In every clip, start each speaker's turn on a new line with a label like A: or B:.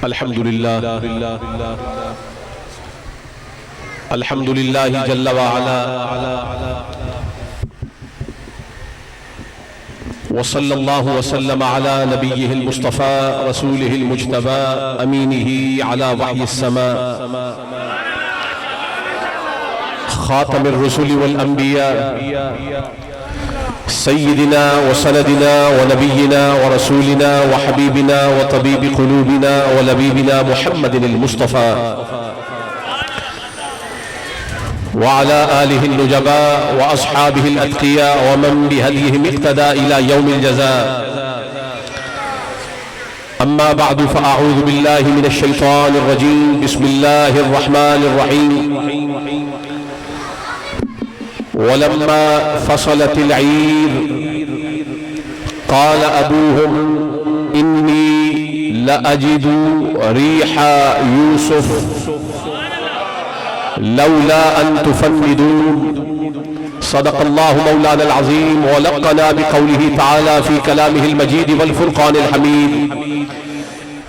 A: الحمدللہ جل وعلا وصلی اللہ وسلم علی نبیہ المصطفى رسولہ المجتبى امینہ علی وحی السماء خاتم الرسل والانبیاء سیدنا وسندنا ونبینا ورسولنا وحبیبنا وطبیب قلوبنا ولبیبنا محمد المصطفى وعلى آله النجباء وأصحابه الأتقياء ومن بهديهم اقتدى إلى يوم الجزاء أما بعد فأعوذ بالله من الشيطان الرجيم بسم الله الرحمن الرحيم ولما فصلت العير قال أبوهم إني لأجد ريح يوسف لولا أن تفندون صدق الله مولانا العظيم ولقنا بقوله تعالى في كلامه المجيد والفرقان الحميد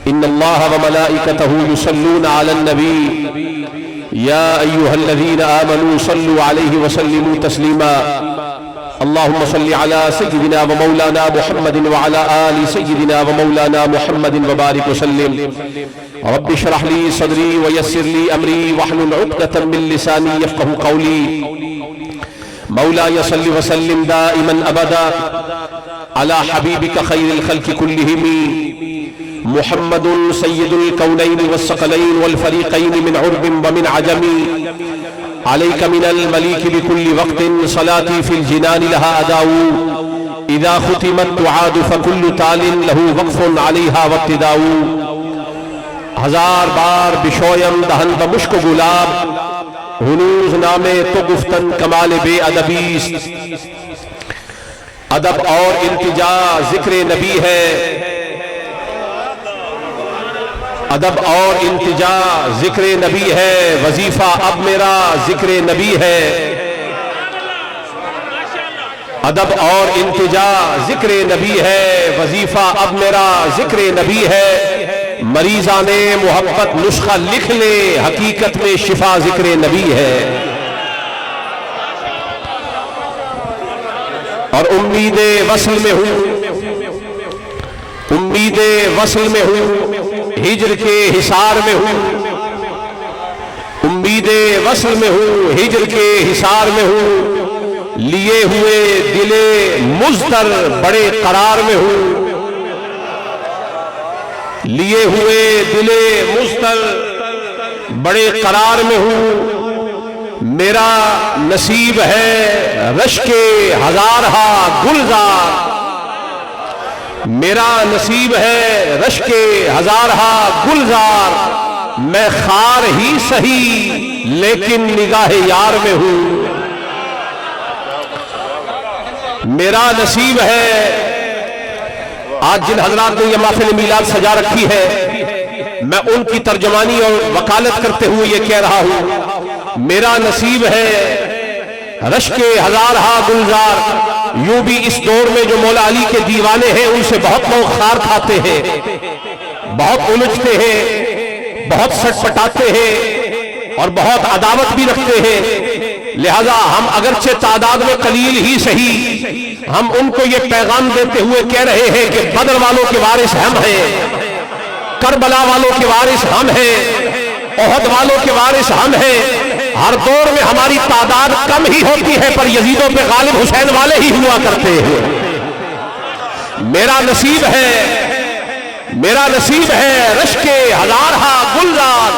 A: إن الله وملائكته يصلون على النبي يا أيها الذين آمنوا صلوا عليه وسلموا تسليما اللهم صل على سيدنا ومولانا محمد وعلى آل سيدنا ومولانا محمد وبارك وسلم رب اشرح لي صدري ويسر لي أمري واحلل عقدة من لساني يفقهوا قولي مولاي صل وسلم دائما أبدا على حبيبك خير الخلق كلهم محمد سيد الكونين والثقلين والفريقين من عرب ومن عجم عليك من المليك بكل وقت صلاتي في الجنان لها أداء إذا ختمت تعاد فكل تال له وقف عليها وابتداء ہزار بار بشویم دہن بمشک و گلاب ہنوز نامے تو گفتن کمال بے ادبیست ادب اور التجا ذکر نبی ہے ادب اور التجا ذکر نبی ہے وظیفہ اب میرا ذکر نبی ہے ادب اور التجا ذکر نبی ہے وظیفہ اب میرا ذکر نبی ہے مریضان محبت نسخہ لکھ لے حقیقت میں شفا ذکر نبی ہے اور امید وصل میں ہوں امید وصل میں ہوں ہجر کے حصار میں ہوں امید وصل میں ہوں ہجر کے حصار میں ہوں لیے ہوئے دل مضطر بڑے قرار میں ہوں لیے ہوئے دل مضطر بڑے قرار میں ہوں میرا نصیب ہے رشک ہزارہا گلزار میرا نصیب ہے رشک ہزارہا گلزار میں خار ہی سہی لیکن نگاہ یار میں ہوں میرا نصیب ہے آج جن حضرات نے یہ محفل میلاد سجا رکھی ہے میں ان کی ترجمانی اور وکالت کرتے ہوئے یہ کہہ رہا ہوں میرا نصیب ہے رشک ہزارہا گلزار یوں بھی اس دور میں جو مولا علی کے دیوانے ہیں ان سے بہت لوگ خار کھاتے ہیں بہت الجھتے ہیں بہت سٹ پٹاتے ہیں اور بہت عداوت بھی رکھتے ہیں لہذا ہم اگرچہ تعداد میں قلیل ہی صحیح ہم ان کو یہ پیغام دیتے ہوئے کہہ رہے ہیں کہ بدر والوں کے وارث ہم ہیں کربلا والوں کے وارث ہم ہیں احد والوں کے وارث ہم ہیں ہر دور میں ہماری تعداد کم ہی ہوتی ہے پر یزیدوں پہ غالب حسین والے ہی ہوا کرتے ہیں میرا نصیب ہے رشک ہزارہا گلزار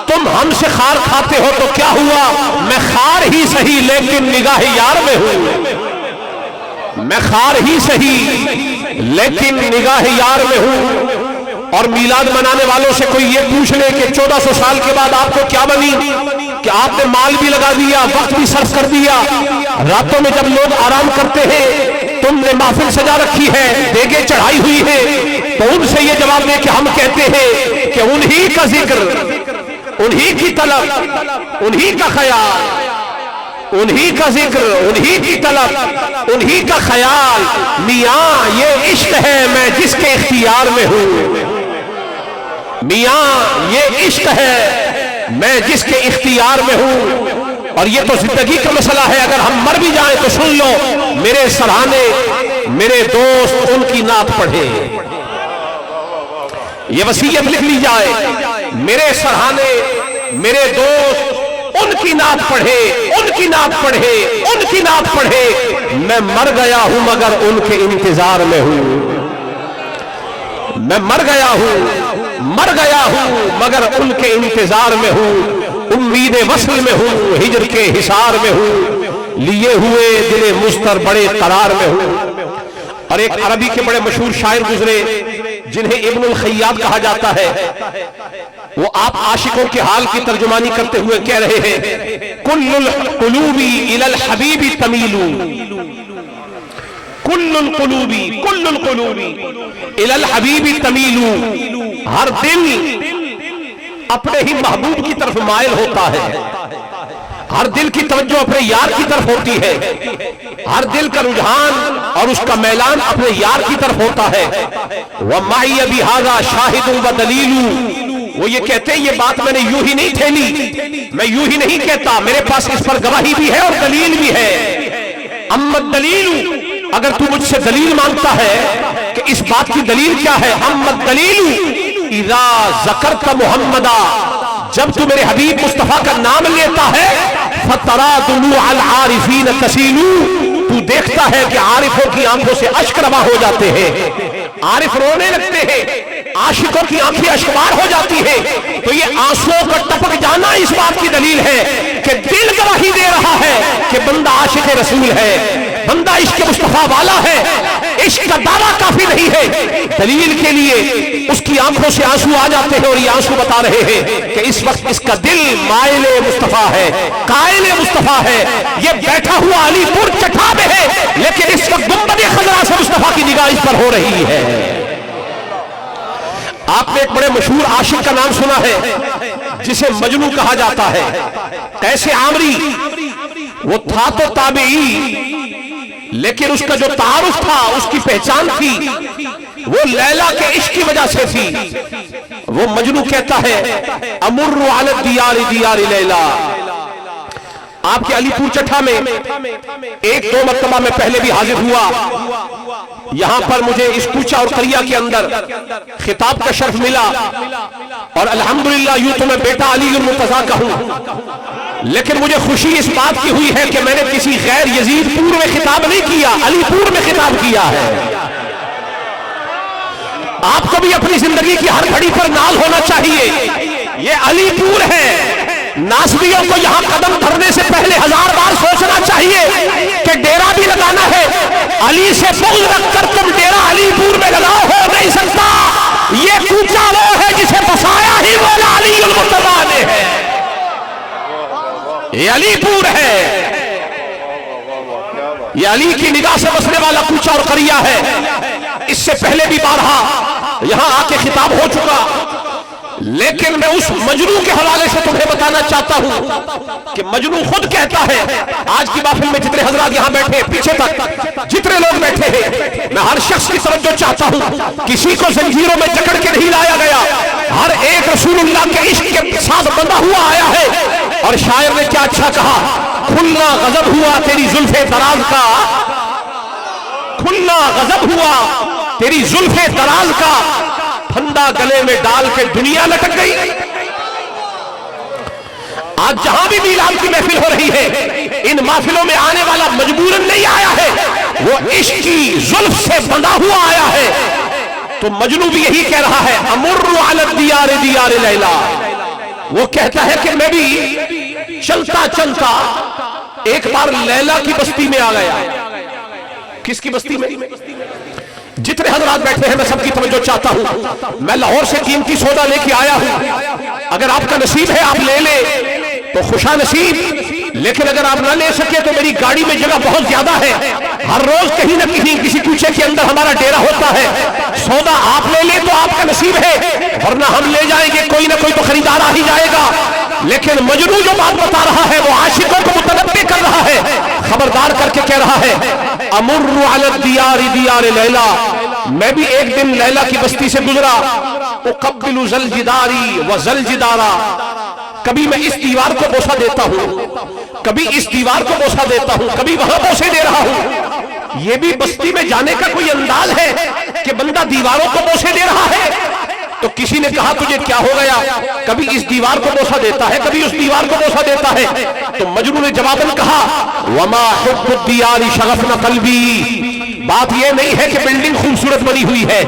A: تم ہم سے خار کھاتے ہو تو کیا ہوا میں خار ہی سہی لیکن نگاہ یار میں ہوں میں خار ہی سہی لیکن نگاہ یار میں ہوں اور میلاد منانے والوں سے کوئی یہ پوچھ لے کہ 1400 سال کے بعد آپ کو کیا بنی کہ آپ نے مال بھی لگا دیا وقت بھی صرف کر دیا راتوں میں جب لوگ آرام کرتے ہیں تم نے محفل سجا رکھی ہے دیگیں چڑھائی ہوئی ہے تو ان سے یہ جواب دے کہ ہم کہتے ہیں کہ انہی کا ذکر انہی کی طلب انہی کا خیال انہی کا ذکر انہی کی طلب انہی کا خیال میاں یہ عشق ہے میں جس کے اختیار میں ہوں میاں یہ عشق ہے میں جس کے اختیار میں ہوں، اور یہ تو زندگی کا مسئلہ ہے، اگر ہم مر بھی جائیں تو سن لو میرے سرہانے میرے دوست ان کی نعت پڑھے، یہ وصیت لکھ لی جائے، میرے سرہانے میرے دوست ان کی نعت پڑھے، ان کی نعت پڑھے، ان کی نعت پڑھے، میں مر گیا ہوں مگر ان کے انتظار میں ہوں، میں مر گیا ہوں مگر ان کے انتظار میں ہوں، امید وصل میں ہوں، ہجر کے حصار میں ہوں، لیے ہوئے دل مستر بڑے قرار میں ہوں۔ اور ایک عربی کے بڑے مشہور شاعر گزرے جنہیں ابن الخیاط کہا جاتا ہے، وہ آپ عاشقوں کے حال کی ترجمانی کرتے ہوئے کہہ رہے ہیں کل القلوب الی الحبیب تمیل، کل القلوب الی الحبیب تمیل، ہر دل اپنے ہی محبوب کی طرف مائل ہوتا ہے، ہر دل کی توجہ اپنے یار کی طرف ہوتی ہے، ہر دل کا رجحان اور اس کا میلان اپنے یار کی طرف ہوتا ہے۔ وَمَعِيَ بِهَذَا شَاهِدٌ وَدَلِيلٌ، وہ یہ کہتے ہیں یہ بات میں نے یوں ہی نہیں پھیلی، میں یوں ہی نہیں کہتا، میرے پاس اس پر گواہی بھی ہے اور دلیل بھی ہے۔ اما الدلیل، اگر تو مجھ سے دلیل مانگتا ہے کہ اس بات کی دلیل کیا ہے، اما الدلیل اذا ذکرت محمدا، جب تو میرے حبیب مصطفیٰ کا نام لیتا ہے، فَتَرَا دُمُوعَ الْعَارِفِينَ تَسِيلُ، تو دیکھتا ہے کہ عارفوں کی آنکھوں سے اشک رواں ہو جاتے ہیں، عارف رونے لگتے ہیں، عاشقوں کی آنکھیں اشکبار ہو جاتی ہیں، تو یہ آنسوؤں کا ٹپک جانا اس بات کی دلیل ہے کہ دل گواہی دے رہا ہے کہ بندہ عاشق رسول ہے، بندہ عشق مصطفیٰ والا ہے۔ عشق کا دعویٰ کافی نہیں ہے، دلیل کے لیے اس کی آنکھوں سے آنسو آ جاتے ہیں، اور یہ آنسو بتا رہے ہیں کہ اس وقت اس کا دل مائل مصطفیٰ ہے، قائل مصطفیٰ ہے، یہ بیٹھا ہوا علی پور چٹھا میں ہے، لیکن اس وقت گنبد خضرا سے مصطفیٰ کی نگاہ اس پر ہو رہی ہے۔ آپ نے ایک بڑے مشہور عاشق کا نام سنا ہے جسے مجنو کہا جاتا ہے، ایسے عامری، وہ تھا تو تابعی، لیکن اس کا جو تعارف تھا، اس کی پہچان تھی، وہ لیلا کے عشق کی وجہ سے تھی۔ وہ مجنو کہتا ہے امر علی الدیار دیار لیلا۔ آپ کے علی پور چٹھا میں ایک دو مرتبہ میں پہلے بھی حاضر ہوا، یہاں پر مجھے اس کوچہ اور قریہ کے اندر خطاب کا شرف ملا، اور الحمدللہ یوں تو میں بیٹا علی المرتضیٰ کا ہوں، لیکن مجھے خوشی اس بات کی ہوئی ہے کہ میں نے کسی غیر یزید پور میں خطاب نہیں کیا، علی پور میں خطاب کیا ہے۔ آپ کو بھی اپنی زندگی کی ہر گھڑی پر نال ہونا چاہیے، یہ علی پور ہے۔ ناسبیوں کو یہاں قدم دھرنے سے پہلے 1000 بار سوچنا چاہیے کہ ڈیرا بھی لگانا ہے، علی سے بغض رکھ کر تم ڈیرا علی پور میں لگاؤ، ہو نہیں سکتا۔ یہ کوچہ وہ ہے جسے بسایا ہی مولا علی المرتضیٰ نے ہے، یہ علی پور ہے، یہ علی کی نگاہ سے بسنے والا کوچہ اور قریہ ہے۔ اس سے پہلے بھی بارہا یہاں آ کے خطاب ہو چکا، لیکن میں اس مجنو کے حوالے سے تمہیں بتانا چاہتا ہوں کہ مجنو خود کہتا ہے، آج کی محفل میں جتنے حضرات یہاں بیٹھے پیچھے تک جتنے لوگ بیٹھے ہیں، میں ہر شخص کی طرف جو چاہتا ہوں، کسی کو زنجیروں میں جکڑ کے نہیں لایا گیا، ہر ایک رسول اللہ کے عشق کے ساتھ بندہ ہوا آیا ہے۔ اور شاعر نے کیا اچھا کہا، کھلنا غضب ہوا تیری زلف دراز کا، کھلنا غضب ہوا تیری زلف دراز کا، پھندا گلے میں ڈال کے دنیا لٹک گئی۔ آج جہاں بھی میلاد کی محفل ہو رہی ہے، ان محفلوں میں آنے والا مجبوراً نہیں آیا ہے، وہ عشق کی زلف سے بندھا ہوا آیا ہے۔ تو مجنو بھی یہی کہہ رہا ہے، امر علی الدیار دیار لیلا، وہ کہتا ہے کہ میں بھی چلتا چلتا ایک بار لیلا کی بستی میں آ گیا۔ کس کی بستی میں؟ جتنے حضرات بیٹھے ہیں میں سب کی توجہ چاہتا ہوں، میں لاہور سے قیمتی سودا لے کے آیا ہوں، اگر آپ کا نصیب ہے آپ لے لیں تو خوشا نصیب، لیکن اگر آپ نہ لے سکے تو میری گاڑی میں جگہ بہت زیادہ ہے، ہر روز کہیں نہ کہیں کسی کوچے کے اندر ہمارا ڈیرا ہوتا ہے، سودا آپ لے لیں تو آپ کا نصیب ہے، ورنہ ہم لے جائیں گے، کوئی نہ کوئی تو خریدار آ ہی جائے گا۔ لیکن مجنو جو بات بتا رہا ہے وہ عاشقوں کو متنبہ کر رہا ہے، خبردار کر کے کہہ رہا ہے، امر علی الدیار دیار لیلا، میں بھی ایک دن لیلا کی بستی سے گزرا، اقبل ذل جداری و ذل جدارا، کبھی میں اس دیوار کو بوسہ دیتا ہوں، کبھی اس دیوار کو بوسہ دیتا ہوں، کبھی وہاں بوسے دے رہا ہوں۔ یہ بھی بستی میں جانے کا کوئی انداز ہے کہ بندہ دیواروں کو بوسے دے رہا ہے؟ تو کسی نے کہا تجھے کیا ہو گیا؟ کبھی اس دیوار کو بوسہ دیتا ہے، کبھی اس دیوار کو بوسہ دیتا ہے۔ تو مجنون نے جواباً کہا وما حب الدیار شغفنا قلبی، بات یہ نہیں ہے کہ بلڈنگ خوبصورت بنی ہوئی ہے،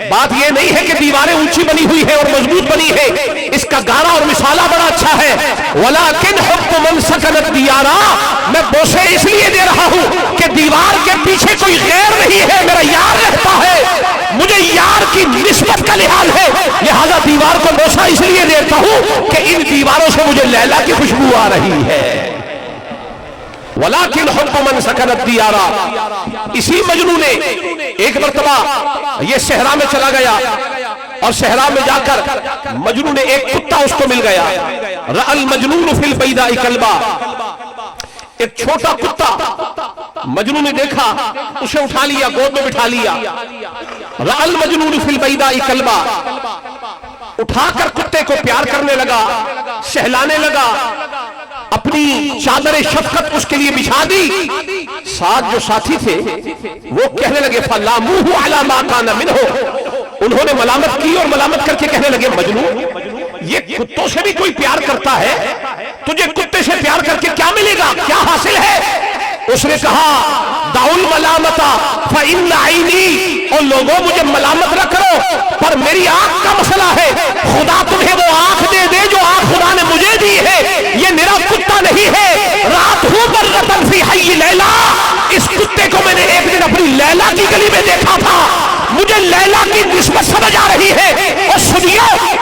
A: بات یہ نہیں ہے کہ دیواریں اونچی بنی ہوئی ہے اور مضبوط بنی ہے، اس کا گارا اور مثالہ بڑا اچھا ہے، ولیکن حب من سکنت دیارا، میں بوسے اس لیے دے رہا ہوں کہ دیوار کے پیچھے کوئی غیر نہیں ہے، میرا یار رہتا ہے، مجھے یار کی نسبت کا لحاظ ہے، لہذا دیوار کو بوسہ اس لیے دیتا ہوں کہ ان دیواروں سے مجھے لیلا کی خوشبو آ رہی ہے۔ ولیکن حب من سکنت دیارا، اسی مجنون نے ایک مرتبہ یہ صحرا میں چلا گیا اور صحرا میں جا کر مجنون نے ایک کتا اس کو مل گیا، رأى المجنون فی البیداء کلبا، ایک چھوٹا کتا مجنون نے دیکھا، اسے اٹھا لیا، گود میں بٹھا لیا، رأى المجنون فی البیداء کلبا، اٹھا کر کتے کو پیار کرنے لگا، سہلانے لگا، اپنی چادر شفقت اس کے لیے بچھا دی۔ ساتھ جو ساتھی تھے وہ کہنے لگے فَلَامُوهُ عَلَى مَا كَانَ مِنْهُ، انہوں نے ملامت کی اور ملامت کر کے کہنے لگے مجنون یہ کتوں سے بھی کوئی پیار کرتا ہے، تجھے کتے سے پیار کر کے کیا ملے گا، کیا حاصل ہے؟ اس نے کہا دعوا الملامۃ فإن عینی، اور لوگوں مجھے ملامت نہ کرو پر میری آنکھ کا مسئلہ ہے، خدا تمہیں وہ آنکھ دے دے جو آنکھ خدا نے مجھے دی ہے، یہ میرا کتا نہیں ہے، رات ہو برۃ فی حی لیلا، اس کتے کو میں نے ایک دن اپنی لیلا کی گلی میں دیکھا تھا، مجھے لیلا کی نسبت سمجھ آ رہی ہے۔ اور سنیے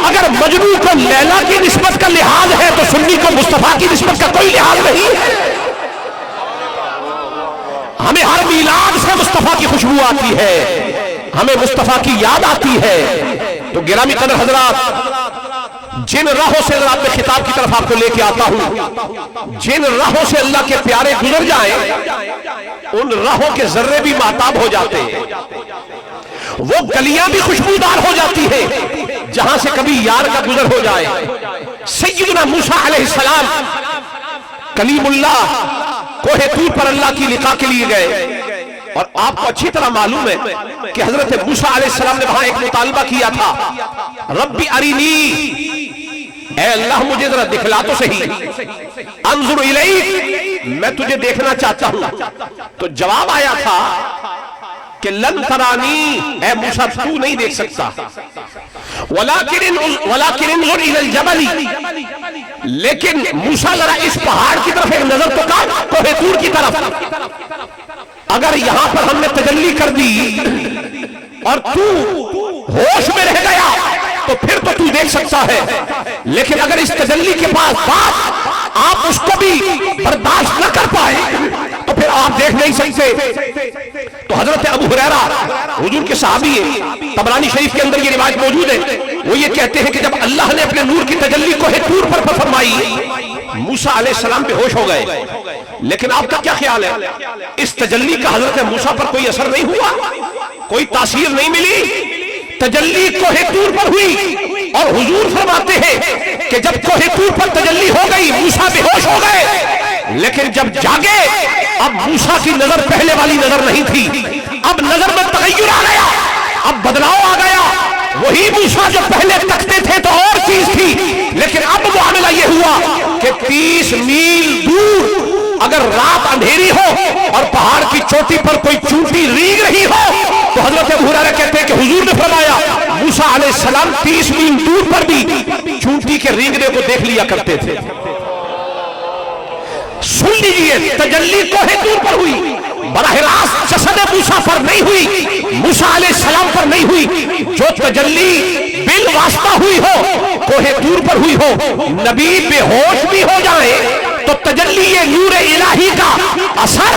A: اگر مجنون کو لیلا کی نسبت کا لحاظ ہے تو سنی کو مصطفیٰ کی نسبت کا کوئی لحاظ نہیں ہے۔ ہمیں ہر میلاد سے مصطفیٰ کی خوشبو آتی ہے، ہمیں مصطفیٰ کی یاد آتی ہے۔ تو گرامی قدر حضرات، جن راہوں سے رات میں خطاب کی طرف آپ کو لے کے آتا ہوں، جن راہوں سے اللہ کے پیارے گزر جائیں ان راہوں کے ذرے بھی ماتاب ہو جاتے ہیں، وہ گلیاں بھی خوشبودار ہو جاتی ہے جہاں سے کبھی یار کا گزر ہو جائے۔ سیدنا موسیٰ علیہ السلام کلیم اللہ کوہ طور پر اللہ کی لقاء کے لیے گئے، اور آپ کو اچھی طرح معلوم ہے کہ حضرت موسیٰ علیہ السلام نے وہاں ایک مطالبہ کیا تھا، ربی ارینی، اے اللہ مجھے ذرا دکھلا تو صحیح، انظر الیک، میں تجھے دیکھنا چاہتا ہوں۔ تو جواب آیا تھا کہ لن ترانی، اے موسیٰ تو نہیں دیکھ سکتا، ولیکن انظر الی الجبل، لیکن موسیٰ ذرا اس پہاڑ کی طرف ایک نظر تو کر، کوہ طور کی طرف، اگر یہاں پر ہم نے تجلی کر دی اور تو ہوش میں رہ گیا تو پھر تو دیکھ سکتا ہے، لیکن اگر اس تجلی کے پاس بات آپ اس کو بھی برداشت نہ کر پائے تو پھر آپ دیکھ نہیں سکتے۔ تو حضرت ابو ہریرہ حضور کے صحابی ہیں، طبرانی شریف کے اندر یہ روایت موجود ہے، وہ یہ کہتے ہیں کہ جب اللہ نے اپنے نور کی تجلی کوہ طور پر فرمائی، موسیٰ علیہ السلام بے ہوش ہو گئے، لیکن آپ کا کیا خیال ہے اس تجلی کا حضرت موسیٰ پر کوئی اثر نہیں ہوا، کوئی تاثیر نہیں ملی؟ تجلی کوہ طور پر ہوئی، اور حضور فرماتے ہیں کہ جب کوہ طور پر تجلی ہو گئی موسیٰ بے ہوش ہو گئے، لیکن جب جاگے اب موسیٰ کی نظر پہلے والی نظر نہیں تھی، اب نظر میں تغیر آ گیا، اب بدلاؤ آ گیا، وہی موسیٰ جو پہلے تکتے تھے تو اور چیز تھی، لیکن اب معاملہ یہ ہوا کہ 30 میل دور اگر رات اندھیری ہو اور پہاڑ کی چوٹی پر کوئی چونٹی ریگ رہی ہو تو حضرت ابو ہریرہ کہتے ہیں کہ حضور نے فرمایا موسیٰ علیہ السلام 30 میل دور پر بھی چونٹی کے ریگنے کو دیکھ لیا کرتے تھے۔ سن لیجئے، تجلی کوہ طور پر ہوئی، براہ راست جسد موسیٰ پر نہیں ہوئی، موسیٰ علیہ السلام پر نہیں ہوئی، جو تجلی بالواسطہ ہوئی ہو کوہ طور پر ہوئی ہو، نبی بے ہوش بھی ہو جائے تو تجلی یہ نور الہی کا اثر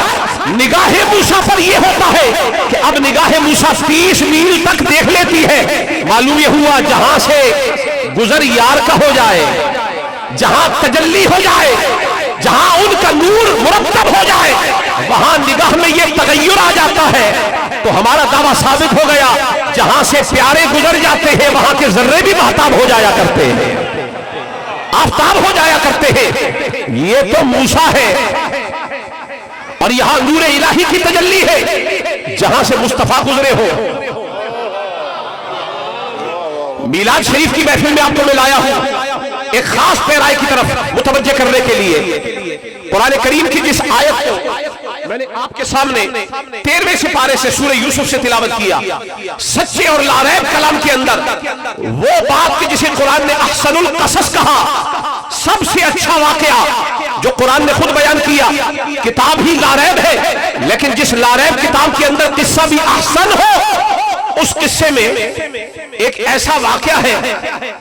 A: نگاہ موسیٰ پر یہ ہوتا ہے کہ اب نگاہ موسیٰ 30 میل تک دیکھ لیتی ہے۔ معلوم یہ ہوا جہاں سے گزر یار کا ہو جائے، جہاں تجلی ہو جائے، جہاں ان کا نور مرتب ہو جائے، وہاں نگاہ میں یہ تغیر آ جاتا ہے۔ تو ہمارا دعویٰ ثابت ہو گیا جہاں سے پیارے گزر جاتے ہیں وہاں کے ذرے بھی مہتاب ہو جایا کرتے ہیں، آفتاب ہو جایا کرتے ہیں۔ یہ تو موسیٰ ہے اور یہاں نور الہی کی تجلی ہے جہاں سے مصطفیٰ گزرے ہو۔ میلاد شریف کی محفل میں آپ کو میں لایا ہوں ایک خاص پیرائی کی طرف متوجہ کرنے کے لیے۔ قرآن کریم کی جس آیت کو میں نے آپ کے سامنے 13ویں سپارے سے سورہ یوسف سے تلاوت کیا، سچے اور لاریب کلام کے اندر وہ بات کہ جسے قرآن نے احسن القصص کہا، سب سے اچھا واقعہ جو قرآن نے خود بیان کیا، کتاب ہی لاریب ہے لیکن جس لاریب کتاب کے اندر قصہ بھی احسن ہو، اس قصے میں ایک ایسا واقعہ ہے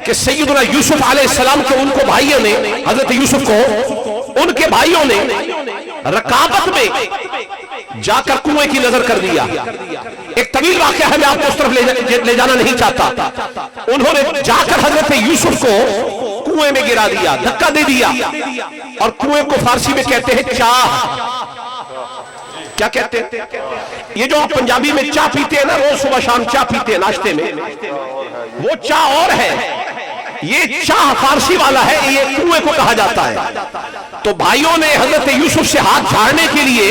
A: کہ سیدنا یوسف علیہ السلام کو ان کو بھائیوں نے، حضرت یوسف کو ان کے بھائیوں نے رکابت میں جا کر کنویں کی نظر کر دیا۔ ایک طویل واقعہ ہے، میں آپ کو اس طرف لے جانا نہیں چاہتا۔ انہوں نے جا کر حضرت یوسف کو کنویں میں گرا دیا، دھکا دے دیا، اور کنویں کو فارسی میں کہتے ہیں چاہ۔ کیا کہتے ہیں؟ یہ جو آپ پنجابی میں چاہ پیتے ہیں نا، روز صبح شام چاہ پیتے ہیں ناشتے میں، وہ چاہ اور ہے، یہ چاہ فارسی والا ہے، یہ کنویں کو کہا جاتا ہے۔ تو بھائیوں نے حضرت یوسف سے ہاتھ جھاڑنے کے لیے،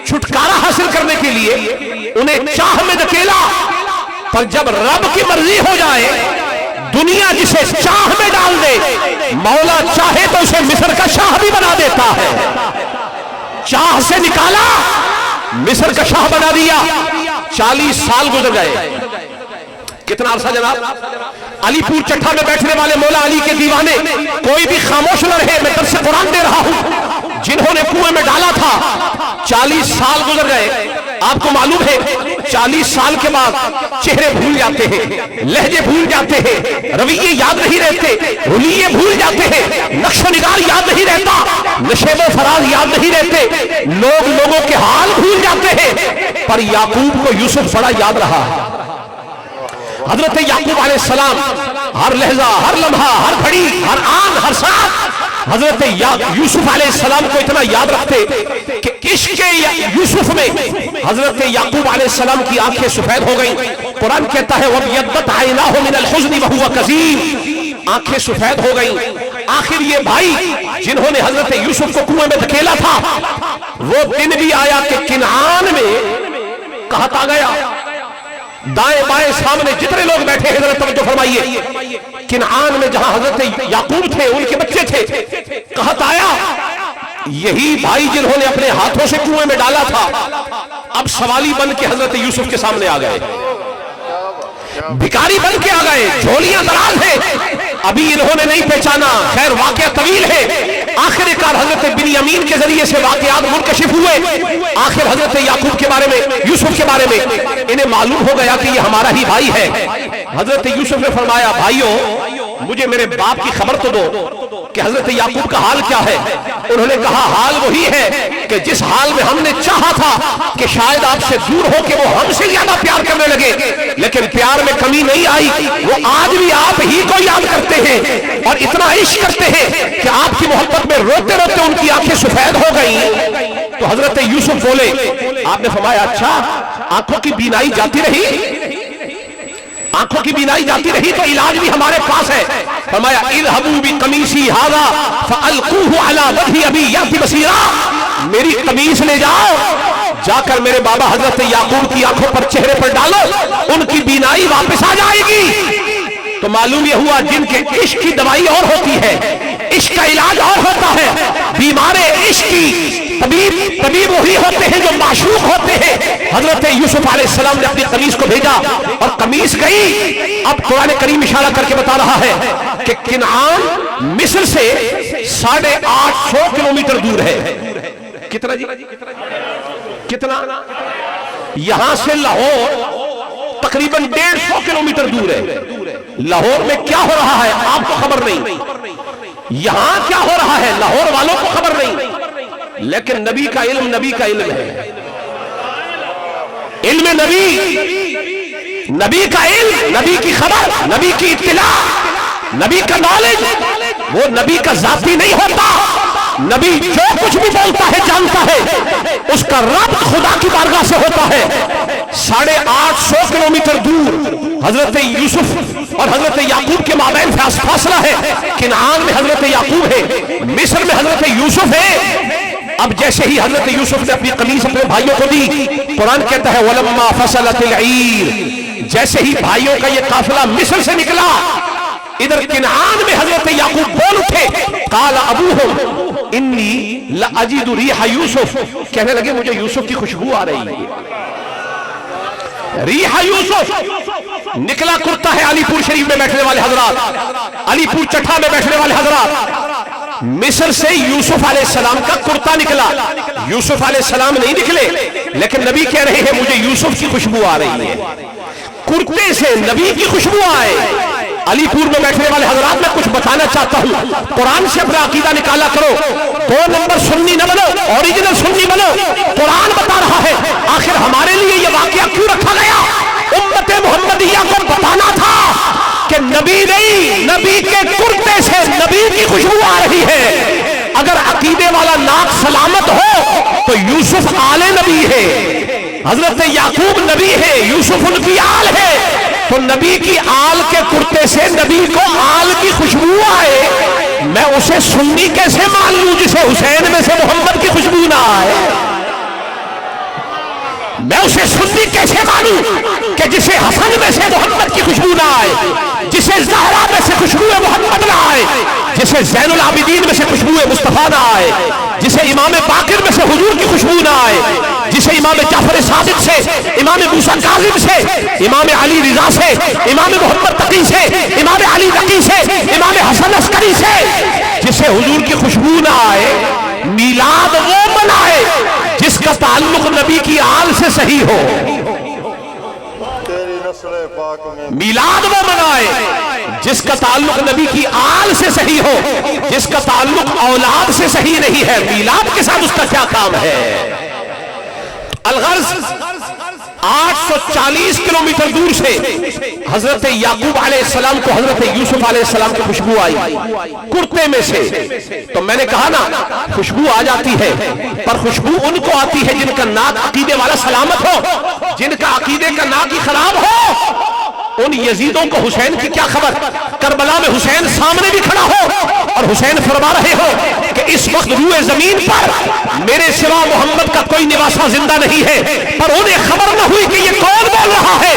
A: چھٹکارا حاصل کرنے کے لیے انہیں چاہ میں دھکیلا، پر جب رب کی مرضی ہو جائے، دنیا جسے چاہ میں ڈال دے، مولا چاہے تو اسے مصر کا شاہ بھی بنا دیتا ہے۔ چاہ سے نکالا، مصر کا شاہ بنا دیا۔ 40 سال گزر گئے۔ کتنا عرصہ جناب؟ علی پور چٹھا میں بیٹھنے والے مولا علی کے دیوانے کوئی بھی خاموش نہ رہے، میں درس قرآن دے رہا ہوں۔ جنہوں نے کنویں میں ڈالا تھا 40 سال گزر گئے۔ آپ کو معلوم ہے 40 سال کے بعد چہرے بھول جاتے ہیں، لہجے بھول جاتے ہیں، رویے یاد نہیں رہتے، حلیے بھول جاتے ہیں، نقش و نگار یاد نہیں رہتا، نشیب و فراز یاد نہیں رہتے، لوگ لوگوں کے حال بھول جاتے ہیں۔ پر یعقوب کو یوسف بڑا یاد رہا۔ حضرت یعقوب علیہ السلام ہر لحظہ، ہر لمحہ، ہر گھڑی، ہر آن، ہر ساتھ حضرت یوسف علیہ السلام کو اتنا یاد رکھتے کہ عشق یوسف میں حضرت یعقوب علیہ السلام کی آنکھیں سفید ہو گئیں۔ قرآن کہتا ہے وَابْيَضَّتْ عَيْنَاهُ مِنَ الْحُزْنِ وَهُوَ كَظِيمٌ، آنکھیں سفید ہو گئیں۔ آخر یہ بھائی جنہوں نے حضرت یوسف کو کنویں میں دھکیلا تھا، وہ دن بھی آیا کہ کنعان میں کہت آ گیا۔ دائیں بائیں سامنے جتنے لوگ بیٹھے ہیں ذرا توجہ فرمائیے، کنعان میں جہاں حضرت یعقوب تھے، ان کے بچے تھے، کہت آیا۔ یہی بھائی جنہوں نے اپنے ہاتھوں سے کنویں میں ڈالا تھا، اب سوالی بن کے حضرت یوسف کے سامنے آ گئے، بھکاری بن کے آ گئے، جھولیاں دراز ہیں۔ ابھی انہوں نے نہیں پہچانا، خیر واقعہ طویل ہے۔ آخر کار حضرت بنیامین کے ذریعے سے واقعات منکشف ہوئے۔ آخر حضرت یعقوب کے بارے میں، یوسف کے بارے میں انہیں معلوم ہو گیا کہ یہ ہمارا ہی بھائی ہے۔ حضرت یوسف نے فرمایا بھائیوں مجھے میرے باپ کی خبر تو دو کہ حضرت یعقوب کا حال کیا ہے۔ انہوں نے کہا حال وہی ہے کہ جس حال میں ہم نے چاہا تھا کہ شاید آپ سے دور ہو کے وہ ہم سے زیادہ پیار کرنے لگے، لیکن پیار میں کمی نہیں آئی، وہ آج بھی آپ ہی کو یاد کرتے ہیں اور اتنا عشق کرتے ہیں کہ آپ کی محبت میں روتے روتے ان کی آنکھیں سفید ہو گئیں۔ تو حضرت یوسف بولے، آپ نے فرمایا اچھا آنکھوں کی بینائی جاتی رہی، آنکھوں کی بینائی جاتی رہی تو علاج بھی ہمارے پاس ہے۔ فرمایا اذهبوا بقمیصی ھذا فالقوه علی وجه ابی یأتی بصیرا، میری قمیص لے جاؤ، جا کر میرے بابا حضرت یعقوب کی آنکھوں پر، چہرے پر ڈالو، ان کی بینائی واپس آ جائے گی۔ تو معلوم یہ ہوا جن کے عشق کی دوائی اور ہوتی ہے، عشق کا علاج اور ہوتا ہے۔ بیمار عشق کی طبیب وہی ہوتے ہیں جو معشوق ہوتے ہیں۔ حضرت یوسف علیہ السلام نے اپنی قمیص کو بھیجا اور قمیص گئی۔ اب قرآن کریم اشارہ کر کے بتا رہا ہے کہ کنعان مصر سے 850 کلومیٹر دور ہے۔ کتنا جی؟ کتنا؟ یہاں سے لاہور تقریباً 150 کلومیٹر دور ہے۔ لاہور میں کیا ہو رہا ہے آپ کو خبر نہیں، یہاں کیا ہو رہا ہے لاہور والوں کو خبر نہیں، لیکن نبی کا علم، نبی کا علم ہے، علم نبی، نبی کا علم، نبی کی خبر، نبی کی اطلاع، نبی کا نالج، وہ نبی کا ذاتی نہیں ہوتا۔ نبی جو کچھ بھی بولتا ہے جانتا ہے، اس کا ربط خدا کی بارگاہ سے ہوتا ہے۔ 850 کلومیٹر دور حضرت یوسف اور حضرت یعقوب کے مابین فاصلہ ہے. کنعان میں حضرت یعقوب ہے, مصر میں حضرت یوسف ہے. اب جیسے ہی حضرت یوسف نے اپنی قمیص اپنے بھائیوں کو دی, قرآن کہتا ہے وَلَمَّا فَصَلَتِ الْعِيرُ, جیسے ہی بھائیوں کا یہ قافلہ مصر سے نکلا, ادھر کنعان میں حضرت یعقوب بول اٹھے, قال ابوہم انی لأجد ریح یوسف, کہنے لگے مجھے یوسف کی خوشبو آ رہی ہے. ریح یوسف نکلا کرتا ہے علی پور شریف میں بیٹھنے والے حضرات, علی پور چٹھا میں بیٹھنے والے حضرات, مصر سے یوسف علیہ السلام کا کرتا نکلا. یوسف علیہ السلام نہیں نکلے, لیکن نبی کہہ رہے ہیں مجھے یوسف کی خوشبو آ رہی ہے. کرتے سے نبی کی خوشبو آئے. علی پور میں بیٹھنے والے حضرات میں کچھ بتانا چاہتا ہوں, قرآن سے اپنا عقیدہ نکالا کرو. 2 نمبر سنی نہ بنو, اوریجنل سنی بنو. قرآن بتا رہا ہے, آخر ہمارے لیے یہ واقعہ کیوں رکھا گیا؟ امت محمدیہ کو بتانا تھا کہ نبی نہیں, نبی کے کرتے سے نبی کی خوشبو آ رہی ہے. اگر عقیدے والا ناک سلامت ہو تو یوسف آل نبی ہے, حضرت یعقوب نبی ہے, یوسف ان کی آل ہے. تو نبی کی آل کے کرتے سے نبی کو آل کی خوشبو آئے, میں اسے سنی کیسے مان لوں جسے حسین میں سے محمد کی خوشبو نہ آئے؟ میں اسے سنی کیسے مانوں کہ جسے حسن میں سے محمد کی خوشبو نہ آئے, جسے زہرا میں سے خوشبو محمد نہ آئے, جسے زین العابدین میں سے خوشبو مصطفیٰ نہ آئے, جسے امام باقر میں سے حضور کی خوشبو نہ آئے, جسے امام جعفر صادق سے, امام موسیٰ کاظم سے, امام علی رضا سے, امام محمد تقی سے, امام علی تقی سے, امام حسن عسکری سے, جسے حضور کی خوشبو نہ آئے. میلاد وہ منائے جس کا تعلق نبی کی آل سے صحیح ہو. میلاد وہ منائے جس کا تعلق نبی کی آل سے صحیح ہو, جس کا تعلق اولاد سے صحیح نہیں ہے. میلاد کے ساتھ اس کا کیا کام ہے؟ الغرض 840 کلومیٹر دور سے حضرت یعقوب علیہ السلام کو حضرت یوسف علیہ السلام کی خوشبو آئی کرتے میں سے. تو میں نے کہا نا خوشبو آ جاتی ہے, پر خوشبو ان کو آتی ہے جن کا ناک عقیدے والا سلامت ہو, جن کا عقیدے کا ناک ہی خراب ہو. ان یزیدوں کو حسین کی کیا خبر؟ کربلا میں حسین سامنے بھی کھڑا ہو اور حسین فرما رہے ہو کہ اس وقت روئے زمین پر میرے سوا محمد کا کوئی نواسہ زندہ نہیں ہے, پر انہیں خبر نہ ہوئی کہ یہ کون بول رہا ہے.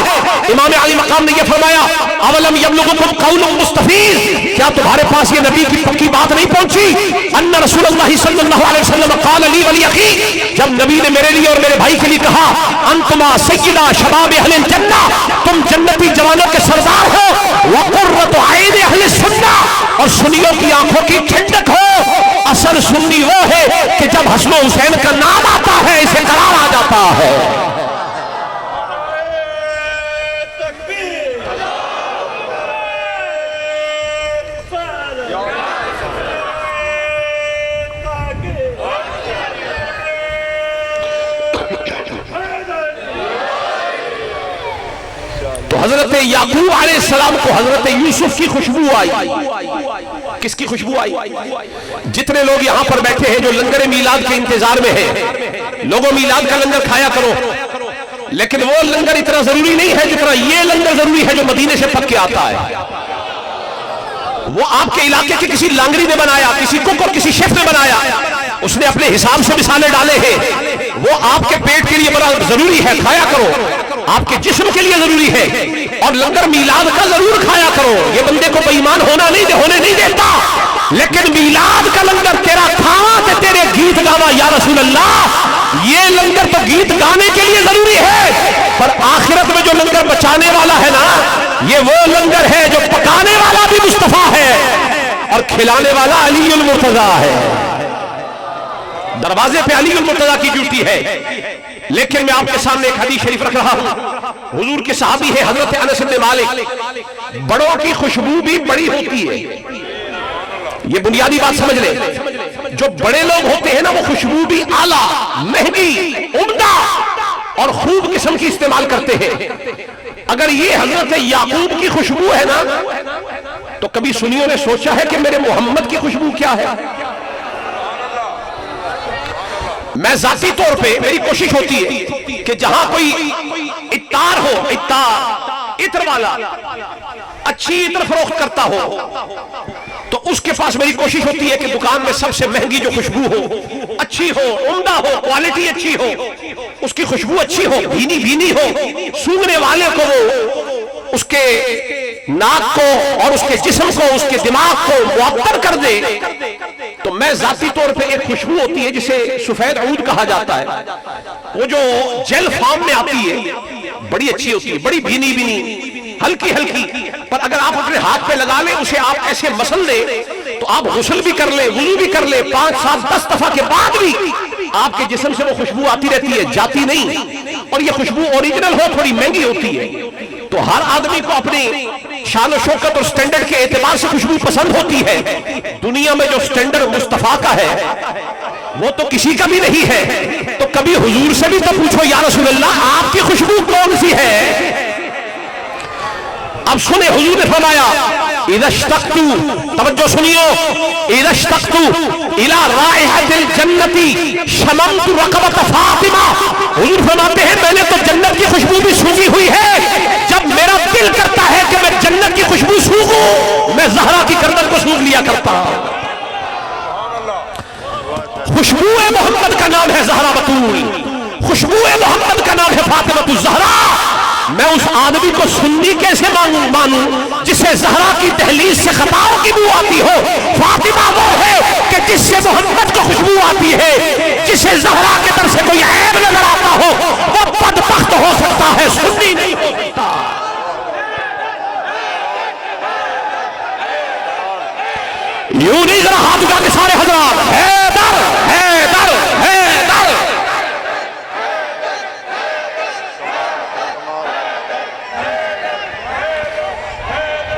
A: امام علی مقام نے یہ فرمایا اولم یبلغکم قول مستفیض, کیا تمہارے پاس یہ نبی کی پکی بات نہیں پہنچی؟ ان رسول اللہ صلی اللہ علیہ وسلم قال لی ولی اخی, جب نبی نے میرے لیے اور میرے بھائی کے لیے کہا انتما سیدہ شباب اہل الجنہ, تم جنتی جوانوں کے سردار ہو, وقرۃ عین اہل السنہ, اور سنیوں کی آنکھوں کی ٹھنڈک ہو. اصل سنی وہ ہے کہ جب حسن و حسین کا نام آتا ہے اسے قرار آ جاتا ہے. تو حضرت یعقوب علیہ السلام کو حضرت یوسف کی خوشبو آئی. کس کی خوشبو آئی؟ جتنے لوگ یہاں پر بیٹھے ہیں جو لنگر میلاد کے انتظار میں ہیں, لوگوں میلاد کا لنگر کھایا کرو, لیکن وہ لنگر اتنا ضروری نہیں ہے جتنا یہ لنگر ضروری ہے جو مدینے سے پک کے آتا ہے. وہ آپ کے علاقے کے کسی لانگری نے بنایا, کسی کوک اور کسی شیف نے بنایا, اس نے اپنے حساب سے مثالیں ڈالے ہیں. وہ آپ کے پیٹ کے لیے بڑا ضروری ہے, کھایا کرو, آپ کے جسم کے لیے ضروری ہے. اور لنگر میلاد کا ضرور کھایا کرو, یہ بندے کو بے ایمان ہونے نہیں دیتا. لیکن میلاد کا لنگر تیرا کھاوا تے تیرے گیت گاوا یا رسول اللہ, یہ لنگر تو گیت گانے کے لیے ضروری ہے, پر آخرت میں جو لنگر بچانے والا ہے نا, یہ وہ لنگر ہے جو پکانے والا بھی مصطفیٰ ہے اور کھلانے والا علی المرتضیٰ ہے. دروازے پہ علی المرتضیٰ کی ڈیوٹی ہے. لیکن میں آپ کے سامنے ایک حدیث شریف رکھ رہا ہوں. حضور کے صحابی ہے حضرت انس بن مالک. بڑوں کی خوشبو بھی بڑی ہوتی ہے, یہ بنیادی بات سمجھ لیں. جو بڑے لوگ ہوتے ہیں نا وہ خوشبو بھی اعلیٰ, مہنگی, عمدہ اور خوب قسم کی استعمال کرتے ہیں. اگر یہ حضرت یعقوب کی خوشبو ہے نا, تو کبھی سنیوں نے سوچا ہے کہ میرے محمد کی خوشبو کیا ہے؟ میں ذاتی طور پہ میری کوشش ہوتی ہے کہ جہاں کوئی عطار ہو، عطر والا اچھی عطر فروخت کرتا ہو، تو اس کے پاس میری کوشش ہوتی ہے کہ دکان میں سب سے مہنگی جو خوشبو ہو، اچھی ہو، عمدہ ہو، کوالٹی اچھی ہو، اس کی خوشبو اچھی ہو، بھینی بھینی ہو، سونگنے والے کو وہ اس کے ناک کو اور اس کے جسم کو، اس کے دماغ کو معطر کر دے۔ تو میں ذاتی طور پہ ایک خوشبو ہوتی ہے جسے سفید عود کہا جاتا ہے، وہ جو جیل فارم میں آتی ہے، بڑی اچھی ہوتی ہے، بڑی بھینی بھینی، ہلکی ہلکی، پر اگر آپ اپنے ہاتھ پہ لگا لیں، اسے آپ ایسے مسل لیں تو آپ غسل بھی کر لیں، وضو بھی کر لیں، 5 7 10 دفعہ کے بعد بھی آپ کے جسم سے وہ خوشبو آتی رہتی ہے، جاتی نہیں۔ اور یہ خوشبو اوریجنل ہو، تھوڑی مہنگی ہوتی ہے، تو ہر آدمی کو اپنی شان و شوکت اور سٹینڈرڈ کے اعتبار سے خوشبو پسند ہوتی ہے۔ دنیا میں جو سٹینڈرڈ مصطفیٰ کا ہے وہ تو کسی کا بھی نہیں ہے، تو کبھی حضور سے بھی تو پوچھو یا رسول اللہ آپ کی خوشبو کون سی ہے؟ اب سنیں، حضور نے فرمایا اذا اشتقت، توجہ سنیو، اذا اشتقت الى رائحۃ الجنۃ شممت رقبۃ فاطمہ، حضور فرماتے ہیں میں نے تو جنت کی خوشبو بھی سونگھی ہوئی ہے، جب میرا دل کرتا ہے کہ میں جنت کی خوشبو سونگھوں، میں زہرا کی گردن کو سونگھ لیا کرتا۔ خوشبو محمد کا نام ہے زہرا بتول، خوشبو محمد کا نام ہے فاطمہ الزہرا۔ میں اس آدمی کو سنی کیسے مانوں جسے زہرا کی دہلیز سے خطاؤں کی بو آتی ہو؟ فاطمہ وہ ہے کہ جس سے محمد کو خوشبو آتی ہے، جسے زہرا کے طرف سے کوئی عیب نظر آتا ہو وہ بدبخت ہو سکتا ہے، سنی نہیں ہو سکتا۔ یوں نہیں، ذرا ہاتھ اٹھا کے سارے حضرات، حیدر حیدر حیدر۔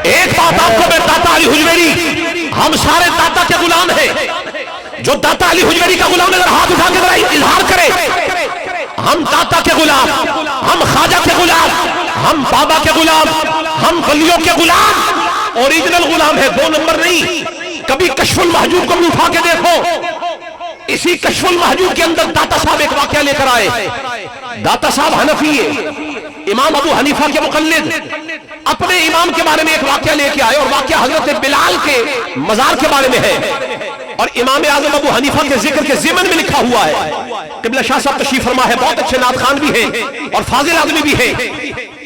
A: ایک بات آپ کو میں داتا علی حجویری، ہم سارے داتا کے غلام ہیں، جو داتا علی حجویری کا غلام ہے ذرا ہاتھ اٹھا کے ذرا اظہار کرے، ہم داتا کے غلام، ہم خواجہ کے غلام، ہم بابا کے غلام، ہم ولیوں کے غلام، اوریجنل غلام ہے، 2 نمبر نہیں۔ کبھی کشف المحجوب کو بھی اٹھا کے دیکھو، اسی کشف المحجوب کے اندر داتا صاحب ایک واقعہ لے کر آئے۔ داتا صاحب حنفی ہے، امام ابو حنیفہ کے مقلد، اپنے امام کے بارے میں ایک واقعہ لے کے آئے، اور واقعہ حضرت بلال کے مزار کے بارے میں ہے، اور امام اعظم ابو حنیفہ کے ذکر کے ضمن میں لکھا ہوا ہے۔ قبلہ شاہ صاحب تشریف فرما ہے، بہت اچھے نعت خوان بھی ہیں اور فاضل آدمی بھی ہیں،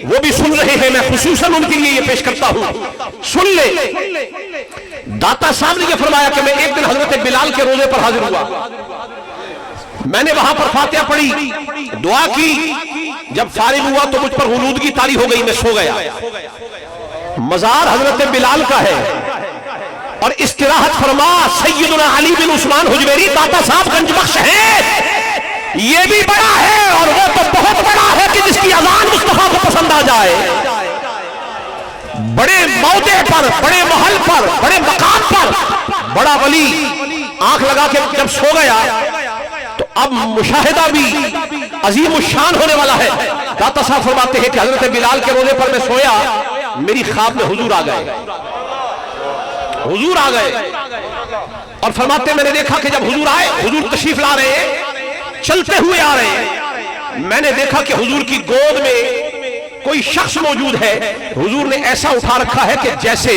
A: وہ بھی سن رہے ہیں، میں خصوصاً ان کے لیے یہ پیش کرتا ہوں، سن لے۔ داتا صاحب نے یہ فرمایا کہ میں ایک دن حضرت بلال کے روزے پر حاضر ہوا، میں نے وہاں پر فاتحہ پڑھی، دعا کی، جب فارغ ہوا تو مجھ پر غنودگی طاری ہو گئی، میں سو گیا۔ مزار حضرت بلال کا ہے، اور استراحت فرما سیدنا علی بن عثمان حجویری داتا صاحب گنج بخش ہیں، یہ بھی بڑا ہے اور وہ تو بہت بڑا ہے کہ جس کی اذان مصطفیٰ کو پسند آ جائے۔ بڑے موضع پر، بڑے محل پر، بڑے مقام پر بڑا ولی آنکھ لگا کے جب سو گیا تو اب مشاہدہ بھی عظیم الشان ہونے والا ہے۔ داتا صاحب فرماتے ہیں کہ حضرت بلال کے روزے پر میں سویا، میری خواب میں حضور آ گئے، حضور آ گئے، اور فرماتے ہیں میں نے دیکھا کہ جب حضور آئے، حضور تشریف لا رہے ہیں، چلتے ہوئے آ رہے ہیں، میں نے دیکھا کہ حضور کی گود میں کوئی شخص موجود ہے، حضور نے ایسا اٹھا رکھا ہے کہ جیسے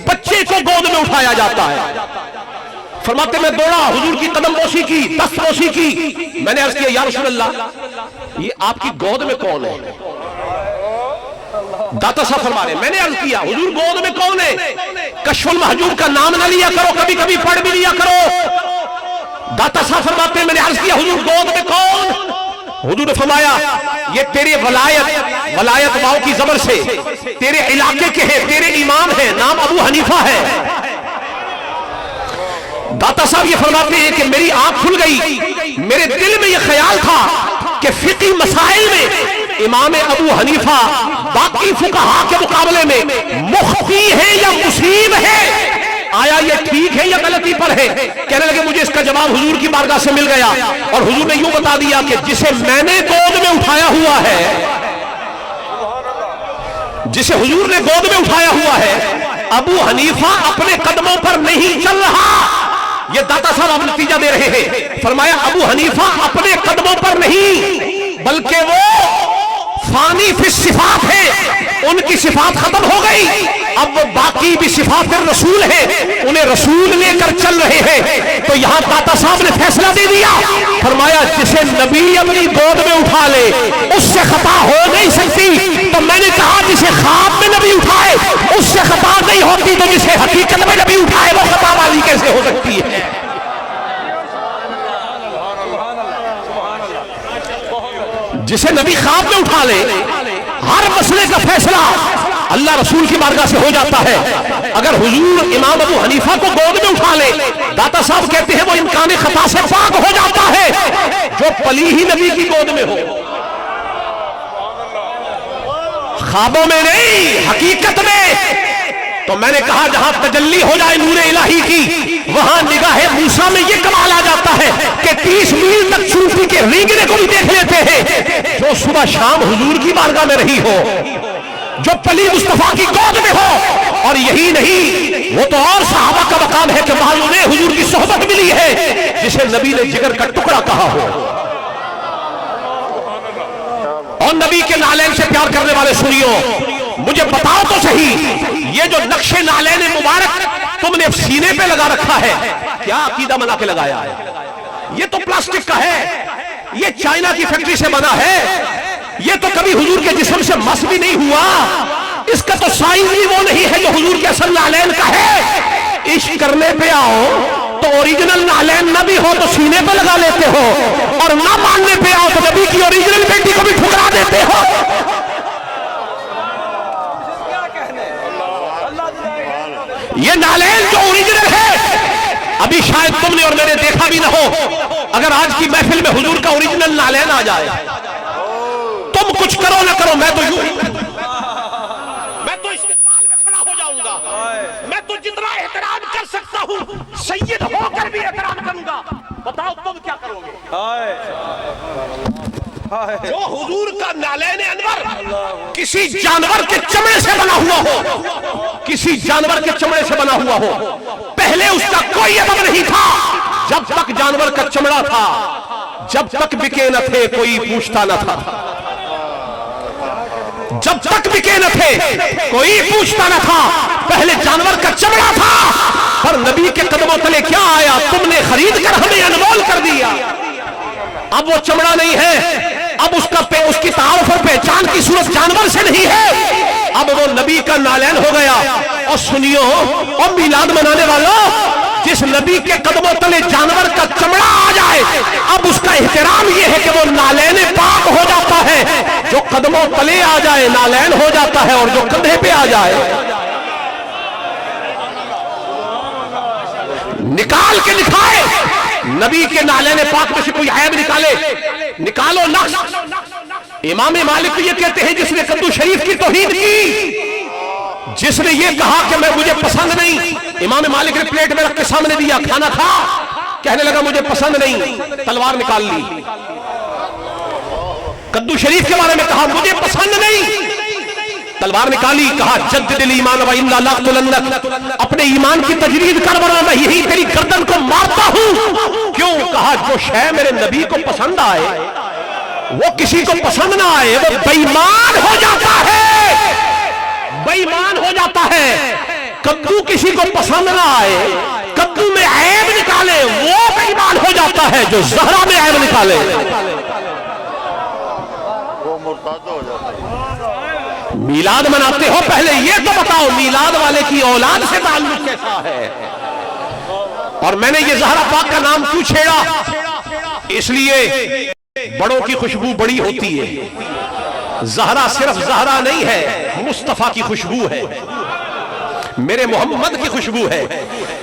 A: بچے کو گود میں اٹھایا جاتا ہے۔ فرماتے میں دوڑا، حضور کی قدم بوسی کی، دست بوسی کی، میں نے عرض کیا یا رسول اللہ یہ آپ کی گود میں کون ہے؟ داتا صاحب فرما رہے ہیں، میں نے عرض کیا حضور گود میں کون ہے؟ کشف المحجوب کا نام نہ لیا کرو، کبھی کبھی پڑھ بھی لیا کرو۔ داتا صاحب فرماتے ہیں میں نے عرض کیا حضور گود میں کون؟ حضور نے فرمایا یہ تیرے ولایت واؤ کی زبر سے تیرے علاقے کے ہیں، تیرے امام ہیں، نام ابو حنیفہ ہے۔ داتا صاحب یہ فرماتے ہیں کہ میری آنکھ کھل گئی، میرے دل میں یہ خیال تھا کہ فقہی مسائل میں امام ابو حنیفہ باقی فقہا کے مقابلے میں مختی ہے یا مصیب ہے، آیا یہ ٹھیک ہے یا غلطی پر ہے؟ کہنے لگے مجھے اس کا جواب حضور کی بارگاہ سے مل گیا، اور حضور نے یوں بتا دیا کہ جسے میں نے گود میں اٹھایا ہوا ہے، جسے حضور نے گود میں اٹھایا ہوا ہے، ابو حنیفہ اپنے قدموں پر نہیں چل رہا۔ یہ داتا صاحب آپ نتیجہ دے رہے ہیں. فرمایا ابو حنیفہ اپنے قدموں پر نہیں بلکہ وہ فانی فی الصفات ہے، ان کی صفات ختم ہو گئی، اب وہ باقی بھی صفات رسول ہے، انہیں رسول لے کر چل رہے ہیں. تو یہاں داتا صاحب نے فیصلہ دے دیا، فرمایا جسے نبی اپنی گود میں اٹھا لے اس سے خطا ہو نہیں سکتی. تو میں نے کہا جسے خواب میں نبی اٹھائے اس سے خطا نہیں ہوتی، تو جسے حقیقت میں نبی اٹھائے وہ خطا والی کیسے ہو سکتی ہے؟ جسے نبی خواب میں اٹھا لے ہر مسئلے کا فیصلہ اللہ رسول کی بارگاہ سے ہو جاتا ہے. اگر حضور امام ابو حنیفہ کو گود میں اٹھا لے، داتا صاحب کہتے ہیں وہ امکان خطا سے پاک ہو جاتا ہے جو پلی ہی نبی کی گود میں ہو. خوابوں میں نہیں، حقیقت میں. تو میں نے کہا جہاں تجلی ہو جائے نور الہی کی، وہاں نگاہ موسیٰ میں یہ کمال آ جاتا ہے کہ 30 میل تک صوفی کے رینگنے کو بھی دیکھ لیتے ہیں. جو صبح شام حضور کی بارگاہ میں رہی ہو، جو پلی مصطفیٰ کی گود میں ہو. اور یہی نہیں، وہ تو اور صحابہ کا مقام ہے کہ وہاں انہیں حضور کی صحبت ملی ہے جسے نبی نے جگر کا ٹکڑا کہا ہو. اور نبی کے نالین سے پیار کرنے والے سنیو، مجھے بتاؤ تو صحیح، یہ جو نقش نالین مبارک تم نے سینے پہ لگا رکھا ہے، کیا عقیدہ بنا کے لگایا ہے؟ یہ تو پلاسٹک کا ہے، یہ چائنا کی فیکٹری سے بنا ہے، یہ تو کبھی حضور کے جسم سے مس بھی نہیں ہوا، اس کا تو سائز بھی وہ نہیں ہے جو حضور کے اصل نالین کا ہے. عشق کرنے پہ آؤ تو اوریجنل نالین نہ بھی ہو تو سینے پہ لگا لیتے ہو، اور نہ ماننے پہ آؤ تو نبی کی اوریجنل بیٹی کو بھی ٹھکرا دیتے ہو. یہ نالین جو اوریجنل ہے ابھی شاید تم نے اور میں نے دیکھا بھی نہ ہو. اگر آج کی محفل میں حضور کا اوریجنل نالین آ جائے، تم کچھ کرو نہ کرو، میں تو یوں میں تو استقبال میں کھڑا ہو جاؤں گا. میں تو جتنا احترام کر سکتا ہوں سید ہو کر بھی احترام کروں گا. بتاؤ تم کیا کرو گے؟ جو حضور کا نالین انور کسی جانور کے چمڑے سے بنا ہوا ہو، کسی جانور کے چمڑے سے بنا ہوا ہو، پہلے اس کا کوئی ادب نہیں تھا. جب تک جانور کا چمڑا تھا، جب تک بکے نہ تھے کوئی پوچھتا نہ تھا، جب تک بکے نہ تھے کوئی پوچھتا نہ تھا. پہلے جانور کا چمڑا تھا، پر نبی کے قدموں تلے کیا آیا؟ تم نے خرید کر ہمیں انمول کر دیا. اب وہ چمڑا نہیں ہے، اب اس کی تعارف اور پہچان کی صورت جانور سے نہیں ہے، اب وہ نبی کا نالین ہو گیا. اور سنیو، اور میلاد منانے والوں، جس نبی کے قدموں تلے جانور کا چمڑا آ جائے، اب اس کا احترام یہ ہے کہ وہ نالین پاک ہو جاتا ہے. جو قدموں تلے آ جائے نالین ہو جاتا ہے، اور جو کندھے پہ آ جائے نکال کے دکھائے. نبی کے نالین پاک میں سے کوئی عیب نکالے، نکالو نقص. امام مالک یہ کہتے ہیں جس نے کدو شریف کی توہین کی، جس نے یہ کہا کہ مجھے پسند نہیں، امام مالک نے پلیٹ میں رکھ کے سامنے دیا، کھانا تھا، کہنے لگا مجھے پسند نہیں، تلوار نکال لی. کدو شریف کے بارے میں کہا مجھے پسند نہیں، تلوار نکالی، کہا جدد الایمان و انا لنقتلنک، اپنے ایمان کی تجدید کر ورنہ میں یہی تیری گردن کو مارتا ہوں. کیوں؟ کہا جو شے میرے نبی کو پسند آئے وہ کسی کو پسند نہ آئے وہ بے ایمان ہو جاتا ہے، بے ایمان ہو جاتا ہے. کدو کسی کو پسند نہ آئے، کدو میں عیب نکالے وہ بے ایمان ہو جاتا ہے. جو زہرا میں عیب نکالے وہ مرتد ہو جاتا ہے. میلاد مناتے ہو، پہلے یہ تو بتاؤ میلاد والے کی اولاد سے تعلق کیسا ہے؟ اور میں نے یہ زہرا پاک کا نام کیوں چھیڑا؟ اس لیے بڑوں کی خوشبو بڑی ہوتی ہے. زہرا صرف زہرا نہیں ہے، مصطفیٰ کی خوشبو ہے، میرے محمد کی خوشبو ہے،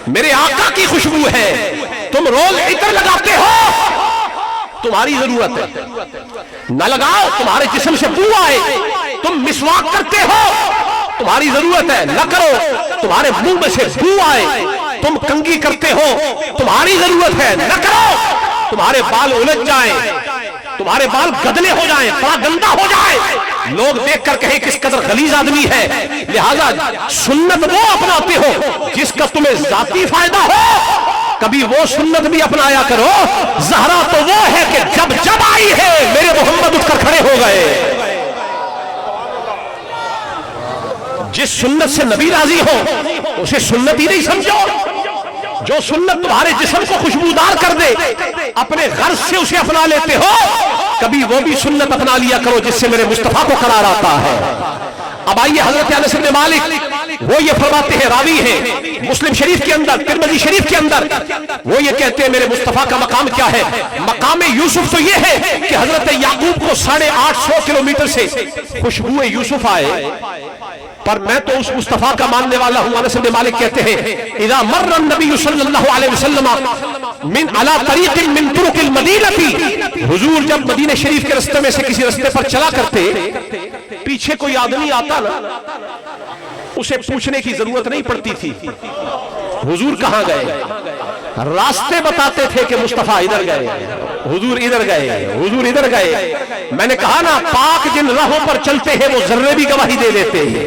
A: میرے آقا کی خوشبو ہے. تم روز عطر لگاتے ہو، تمہاری ضرورت ہے، نہ لگاؤ تمہارے جسم سے بو آئے. تم مسواک کرتے ہو، تمہاری ضرورت ہے، نہ کرو تمہارے منہ میں سے بو آئے. تم کنگھی کرتے ہو، تمہاری ضرورت ہے، نہ کرو تمہارے بال الجھ جائیں، تمہارے بال گدلے ہو جائیں، بڑا گندا ہو جائے، لوگ دیکھ کر کہیں کس قدر غلیظ آدمی ہے. لہذا سنت وہ اپناتے ہو جس کا تمہیں ذاتی فائدہ ہو. کبھی وہ سنت بھی اپنایا کرو. زہرا تو وہ ہے کہ جب جب آئی ہے میرے محمد اٹھ کر کھڑے ہو گئے. جس سنت سے نبی راضی ہو اسے سنت ہی نہیں سمجھو. جو سنت تمہارے جسم کو خوشبودار کر دے اپنے غرض سے اسے اپنا لیتے ہو. کبھی وہ بھی سنت اپنا لیا کرو جس سے میرے مصطفیٰ کو قرار آتا ہے. اب آئیے حضرت انس بن مالک وہ یہ فرماتے ہیں، راوی ہیں مسلم شریف کے اندر، ترمذی شریف کے اندر، وہ یہ کہتے ہیں میرے مصطفیٰ کا مقام کیا ہے؟ مقام یوسف تو یہ ہے کہ حضرت یعقوب کو 850 کلومیٹر سے خوشبو یوسف آئے، پر میں تو اس مصطفیٰ کا ماننے والا ہوں. انس بن مالک کہتے ہیں اذا مر النبی صلی اللہ علیہ وسلم من علی طریق من طرق المدینہ، حضور جب مدینہ شریف کے راستے میں سے کسی راستے پر چلا کرتے، پیچھے کوئی آدمی آتا نا اسے پوچھنے کی ضرورت نہیں پڑتی تھی حضور کہاں گئے. راستے بتاتے تھے کہ مصطفیٰ ادھر گئے، حضور ادھر گئے، حضور ادھر گئے. میں نے کہا نا پاک جن راہوں پر چلتے ہیں وہ ذرے بھی گواہی دے دیتے ہیں.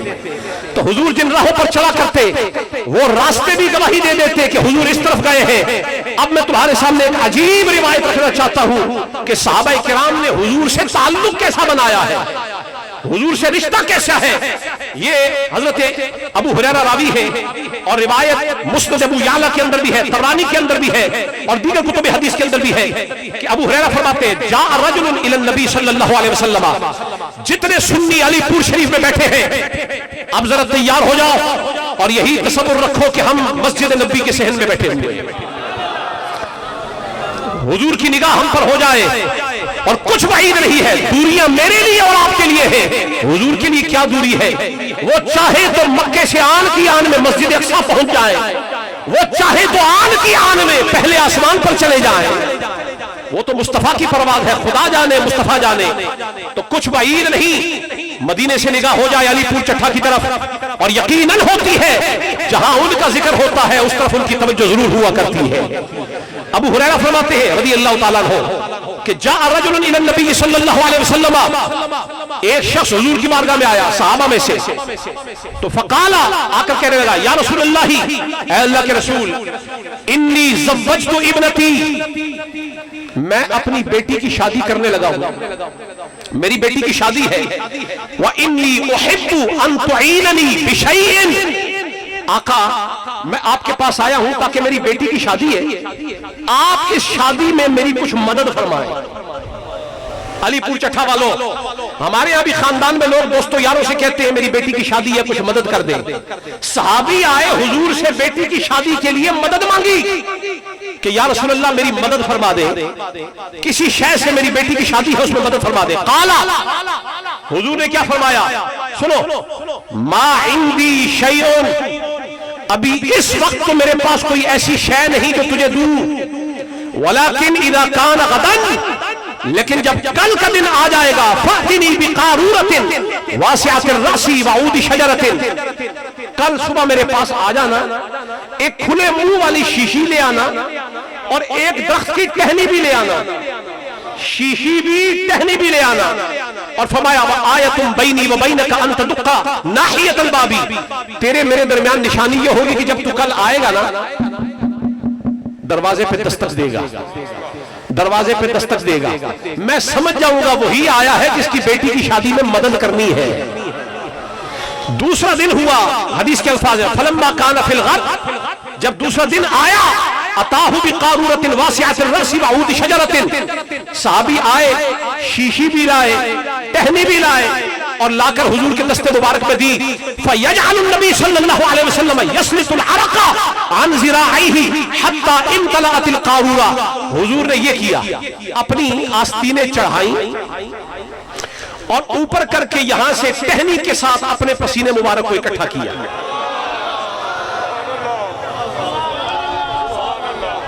A: تو حضور جن راہوں پر چلا کرتے وہ راستے بھی گواہی دے دیتے کہ حضور اس طرف گئے ہیں. اب میں تمہارے سامنے ایک عجیب روایت رکھنا چاہتا ہوں کہ صحابہ کرام نے حضور سے تعلق کیسا بنایا ہے، حضور سے رشتہ کیسا ہے. یہ حضرت ابو ہریرہ راوی ہے اور روایت مسند ابو یعلا کے اندر بھی ہے، طبرانی کے اندر بھی ہے اور دیگر کتب حدیث کے اندر بھی ہے کہ ابو ہریرہ فرماتے ہیں جاء رجل الی النبی صلی اللہ علیہ وسلم. جتنے سنی علی پور شریف میں بیٹھے ہیں اب ذرا تیار ہو جاؤ اور یہی تصور رکھو کہ ہم مسجد نبی کے صحن میں بیٹھے ہوئے ہیں. حضور کی نگاہ ہم پر ہو جائے اور کچھ بعید نہیں ہے، دوریاں میرے لیے اور آپ کے لیے ہیں، حضور کے لیے کیا دوری ہے. وہ چاہے تو مکے سے آن کی آن میں مسجد اقصی پہنچ جائے، وہ چاہے تو آن کی آن میں پہلے آسمان پر چلے جائیں. وہ تو مصطفیٰ کی پرواز ہے، خدا جانے مصطفیٰ جانے. تو کچھ بعید نہیں، مدینے سے نگاہ ہو جائے علی پور چٹھا کی طرف اور یقیناً ہوتی ہے جہاں ان کا ذکر ہوتا ہے اس طرف ان کی توجہ ضرور ہوا کرتی ہے. ابو ہریرہ فرماتے ہیں رضی اللہ تعالیٰ عنہ کہ جاء رجل الی النبی صلی اللہ علیہ وسلم، ایک شخص حضور کی بارگاہ میں آیا صحابہ میں سے، تو فقال آ کر کہنے لگا یا رسول اللہ، اے اللہ کے رسول، انی زوجت ابنتی، میں اپنی بیٹی کی شادی کرنے لگا ہوں، میری بیٹی کی شادی ہے. وَإِنِّي أُحِبُّ أَن تُعِينَنِي بِشَيْءٍ، آقا میں آپ کے پاس آیا ہوں تاکہ میری بیٹی کی شادی ہے، آپ اس شادی میں میری کچھ مدد فرمائیں. علی پور چٹھا والوں، ہمارے یہاں بھی خاندان میں لوگ دوستوں یاروں سے کہتے ہیں میری بیٹی کی شادی ہے کچھ مدد کر دیں. صحابی آئے حضور سے بیٹی کی شادی کے لیے مدد مانگی کہ یا رسول اللہ میری مدد فرما دے، کسی شے سے میری بیٹی کی شادی ہے اس میں مدد فرما دے. قالا، حضور نے کیا فرمایا سنو، ما عندی شیئن، ابھی اس وقت تو میرے پاس کوئی ایسی شے نہیں جو تجھے دوں، ولیکن اذا کان غدن، لیکن جب کل کا دن آ جائے گا، فَأْتِنِي بِقَارُورَةٍ وَاسِعَةِ الرَّأْسِ وَعُودِ شَجَرَةٍ، کل صبح میرے پاس آ جانا، ایک کھلے منہ والی شیشی لے آنا اور ایک درخت کی ٹہنی بھی لے آنا، شیشی بھی ٹہنی بھی لے آنا. اور فرمایا وَآیَةٌ بَيْنِي وَبَيْنَكَ أَن تَدُقَّ نَاحِیَةَ الْبَابِ، تیرے میرے درمیان نشانی یہ ہوگی کہ جب تو کل آئے گا نا دروازے پہ دستک دے گا، دروازے پہ دستک دے گا، میں سمجھ جاؤں گا وہی آیا ہے جس کی بیٹی کی شادی میں مدد کرنی ہے. دوسرا دن ہوا، حدیث کے الفاظ ہیں فلما کان فی الغد، جب دوسرا دن آیا اتاہ بقارورۃ واسعۃ الرأس وعود شجرۃ، صحابی آئے شیشی بھی لائے ٹہنی بھی لائے اور لا کر حضور کے دست مبارک میں دی. فیجعل النبی صلی اللہ علیہ وسلم یسلط العرق عن ذراعیہ حتی امتلأت القارورہ، حضور نے یہ کیا، اپنی آستینیں چڑھائیں اور اوپر کر کے یہاں سے ٹہنی کے ساتھ اپنے پسینے مبارک کو اکٹھا کیا.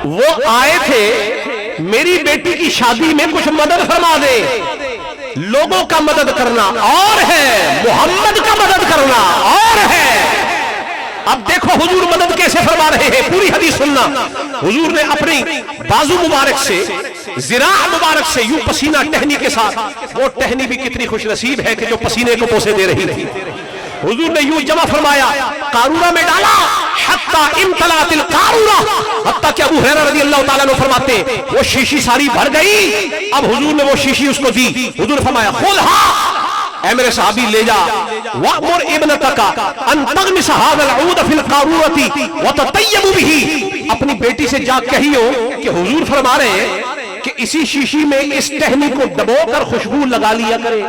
A: وہ آئے تھے میری بیٹی کی شادی میں کچھ مدد فرما دے. لوگوں کا مدد کرنا اور ہے، محمد کا مدد کرنا اور ہے. اب دیکھو حضور مدد کیسے فرما رہے ہیں، پوری حدیث سننا. حضور نے اپنی بازو مبارک سے، ذراع مبارک سے یوں پسینہ ٹہنی کے ساتھ، وہ ٹہنی بھی کتنی خوش نصیب ہے کہ جو پسینے کو پوسے دے رہی تھی. حضور نے یوں جمع فرمایا، قارورہ میں ڈالا، حتی امتلأت القارورہ، حتی کہ ابو ہریرہ رضی اللہ تعالیٰ عنہ فرماتے ہیں وہ شیشی ساری بھر گئی، اب حضور نے وہ شیشی اس کو دی، حضور فرمایا خذھا، اے میرے صحابی لے جا، وَأْمُرْ إِبْنَتَكَ أَن تَغْمِسَ هَذَا الْعُودَ فِي الْقَارُورَةِ وَتَطَيَّبُ بِهِ، اپنی بیٹی سے جا کہیو کہ حضور فرما رہے ہیں کہ اسی شیشی میں اس ٹہنی کو دبو کر خوشبو لگا لیا کرے،